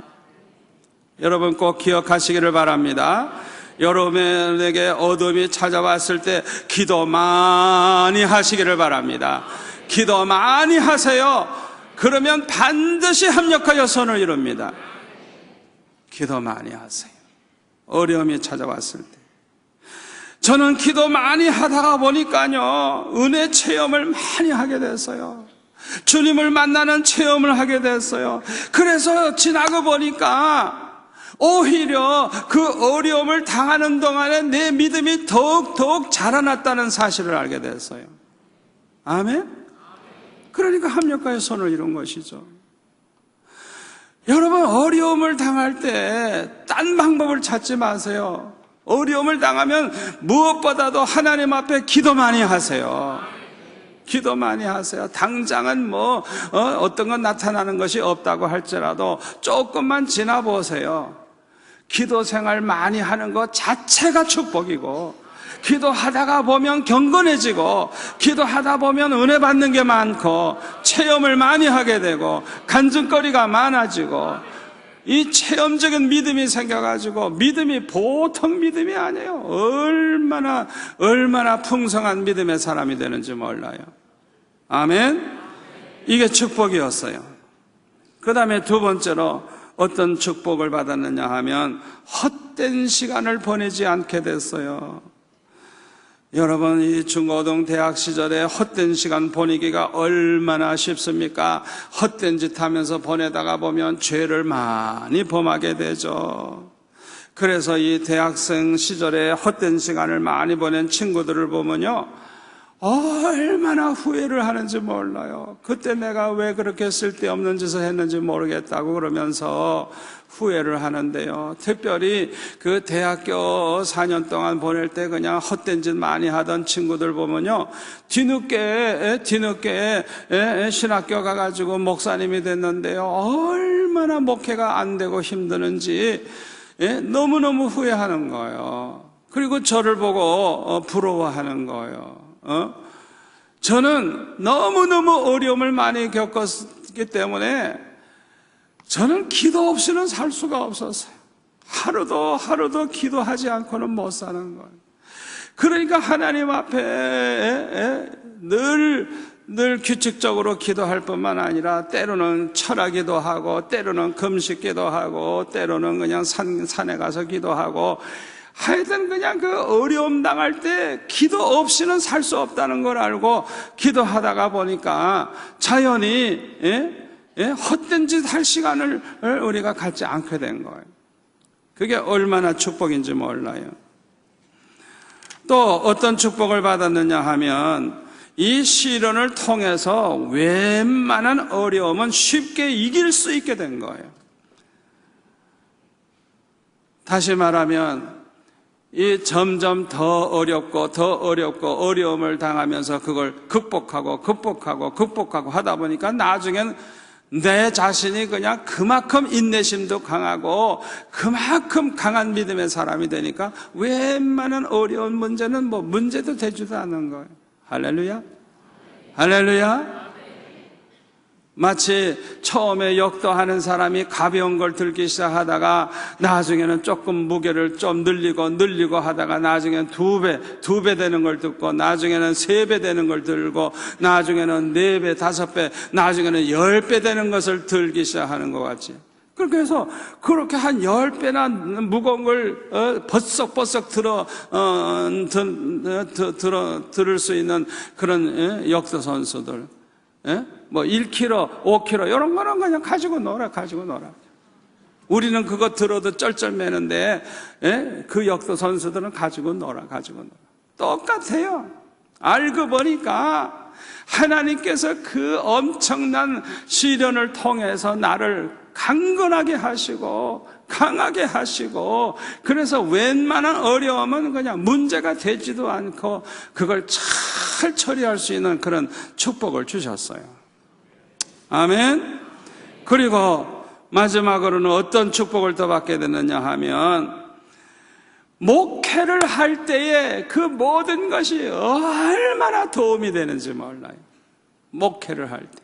여러분 꼭 기억하시기를 바랍니다. 여러분에게 어둠이 찾아왔을 때 기도 많이 하시기를 바랍니다. 기도 많이 하세요. 그러면 반드시 합력하여 선을 이룹니다. 기도 많이 하세요. 어려움이 찾아왔을 때. 저는 기도 많이 하다가 보니까요, 은혜 체험을 많이 하게 됐어요. 주님을 만나는 체험을 하게 됐어요. 그래서 지나고 보니까 오히려 그 어려움을 당하는 동안에 내 믿음이 더욱 자라났다는 사실을 알게 됐어요. 아멘? 그러니까 합력하여 선을 이룬 것이죠. 여러분, 어려움을 당할 때 딴 방법을 찾지 마세요. 어려움을 당하면 무엇보다도 하나님 앞에 기도 많이 하세요. 기도 많이 하세요. 당장은 어떤 건 나타나는 것이 없다고 할지라도 조금만 지나보세요. 기도 생활 많이 하는 것 자체가 축복이고, 기도하다가 보면 경건해지고, 기도하다 보면 은혜 받는 게 많고, 체험을 많이 하게 되고, 간증거리가 많아지고, 이 체험적인 믿음이 생겨가지고, 믿음이 보통 믿음이 아니에요. 얼마나 풍성한 믿음의 사람이 되는지 몰라요. 아멘? 이게 축복이었어요. 그 다음에 두 번째로 어떤 축복을 받았느냐 하면 헛된 시간을 보내지 않게 됐어요. 여러분, 이 중고등 대학 시절에 헛된 시간 보내기가 얼마나 쉽습니까? 헛된 짓 하면서 보내다가 보면 죄를 많이 범하게 되죠. 그래서 이 대학생 시절에 헛된 시간을 많이 보낸 친구들을 보면요, 얼마나 후회를 하는지 몰라요. 그때 내가 왜 그렇게 쓸데없는 짓을 했는지 모르겠다고 그러면서 후회를 하는데요. 특별히 그 대학교 4년 동안 보낼 때 그냥 헛된 짓 많이 하던 친구들 보면요, 뒤늦게 신학교 가가지고 목사님이 됐는데요, 얼마나 목회가 안 되고 힘드는지 너무너무 후회하는 거예요. 그리고 저를 보고 부러워하는 거예요. 저는 너무너무 어려움을 많이 겪었기 때문에 저는 기도 없이는 살 수가 없었어요. 하루도 기도하지 않고는 못 사는 거예요. 그러니까 하나님 앞에 늘 규칙적으로 기도할 뿐만 아니라 때로는 철학기도 하고, 때로는 금식기도 하고, 때로는 그냥 산에 가서 기도하고, 하여튼 그냥 그 어려움 당할 때 기도 없이는 살 수 없다는 걸 알고 기도하다가 보니까 자연히 헛된 짓 할 시간을 우리가 갖지 않게 된 거예요. 그게 얼마나 축복인지 몰라요. 또 어떤 축복을 받았느냐 하면 이 시련을 통해서 웬만한 어려움은 쉽게 이길 수 있게 된 거예요. 다시 말하면 이 점점 더 어렵고 어려움을 당하면서 그걸 극복하고 하다 보니까 나중엔 내 자신이 그냥 그만큼 인내심도 강하고 그만큼 강한 믿음의 사람이 되니까 웬만한 어려운 문제는 문제도 되지도 않는 거예요. 할렐루야? 할렐루야? 마치 처음에 역도하는 사람이 가벼운 걸 들기 시작하다가 나중에는 조금 무게를 좀 늘리고 하다가 나중에는 두 배 되는 걸 듣고, 나중에는 3배 되는 걸 들고, 나중에는 4배, 5배, 나중에는 10배 되는 것을 들기 시작하는 것 같지. 그렇게 해서 그렇게 한 10배나 무거운 걸 버썩버썩 들을 수 있는 그런 역도 선수들. 뭐 1kg, 5kg 이런 거는 그냥 가지고 놀아. 우리는 그거 들어도 쩔쩔매는데 그 역도 선수들은 가지고 놀아. 똑같아요. 알고 보니까 하나님께서 그 엄청난 시련을 통해서 나를 강건하게 하시고 강하게 하시고, 그래서 웬만한 어려움은 그냥 문제가 되지도 않고 그걸 잘 처리할 수 있는 그런 축복을 주셨어요. 아멘. 그리고 마지막으로는 어떤 축복을 더 받게 되느냐 하면, 목회를 할 때에 그 모든 것이 얼마나 도움이 되는지 몰라요. 목회를 할 때.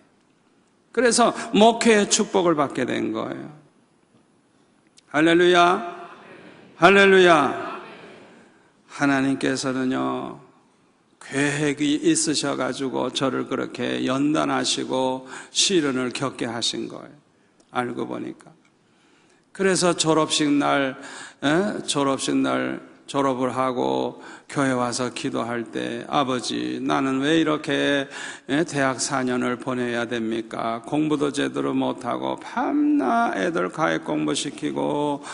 그래서 목회의 축복을 받게 된 거예요. 할렐루야. 할렐루야. 하나님께서는요, 계획이 있으셔가지고 저를 그렇게 연단하시고 시련을 겪게 하신 거예요. 알고 보니까. 그래서 졸업식 날 졸업을 하고 교회 와서 기도할 때, 아버지, 나는 왜 이렇게 대학 4년을 보내야 됩니까? 공부도 제대로 못하고 밤낮 애들 가액 공부시키고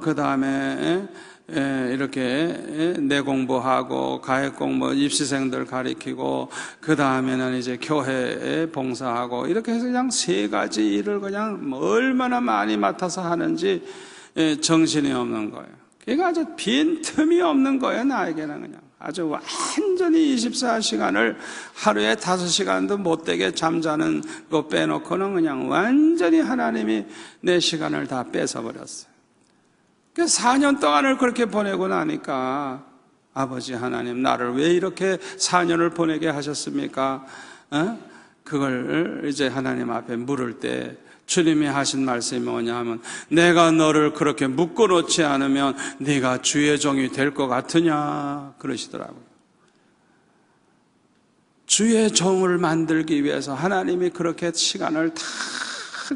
그 다음에 이렇게 내 공부하고 가액 공부 입시생들 가리키고 그 다음에는 이제 교회에 봉사하고, 이렇게 해서 그냥 3가지 일을 그냥 얼마나 많이 맡아서 하는지 정신이 없는 거예요. 그러니까 아주 빈틈이 없는 거예요. 나에게는 그냥 아주 완전히 24시간을 하루에 5시간도 못되게 잠자는 거 빼놓고는 그냥 완전히 하나님이 내 시간을 다 뺏어버렸어요. 그래서 4년 동안을 그렇게 보내고 나니까, 아버지 하나님, 나를 왜 이렇게 4년을 보내게 하셨습니까? 그걸 이제 하나님 앞에 물을 때 주님이 하신 말씀이 뭐냐 하면, 내가 너를 그렇게 묶어놓지 않으면 네가 주의 종이 될 것 같으냐 그러시더라고요. 주의 종을 만들기 위해서 하나님이 그렇게 시간을 다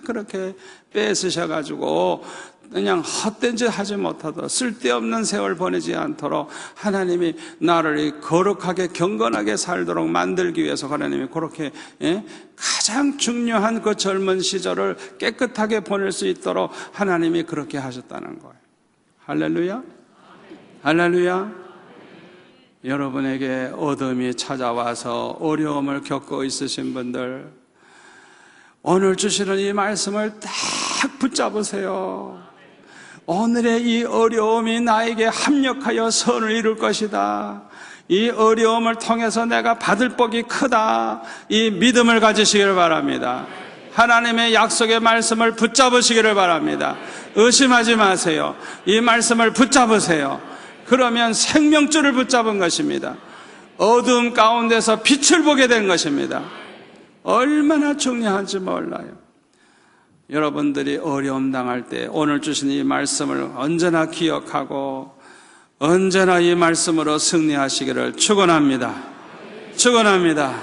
그렇게 뺏으셔가지고 그냥 헛된 짓 하지 못하도록, 쓸데없는 세월 보내지 않도록 하나님이 나를 거룩하게 경건하게 살도록 만들기 위해서 하나님이 그렇게 가장 중요한 그 젊은 시절을 깨끗하게 보낼 수 있도록 하나님이 그렇게 하셨다는 거예요. 할렐루야. 할렐루야. 여러분에게 어둠이 찾아와서 어려움을 겪고 있으신 분들, 오늘 주시는 이 말씀을 딱 붙잡으세요. 오늘의 이 어려움이 나에게 합력하여 선을 이룰 것이다. 이 어려움을 통해서 내가 받을 복이 크다. 이 믿음을 가지시기를 바랍니다. 하나님의 약속의 말씀을 붙잡으시기를 바랍니다. 의심하지 마세요. 이 말씀을 붙잡으세요. 그러면 생명줄을 붙잡은 것입니다. 어두움 가운데서 빛을 보게 된 것입니다. 얼마나 중요한지 몰라요. 여러분들이 어려움 당할 때 오늘 주신 이 말씀을 언제나 기억하고 언제나 이 말씀으로 승리하시기를 축원합니다. 축원합니다.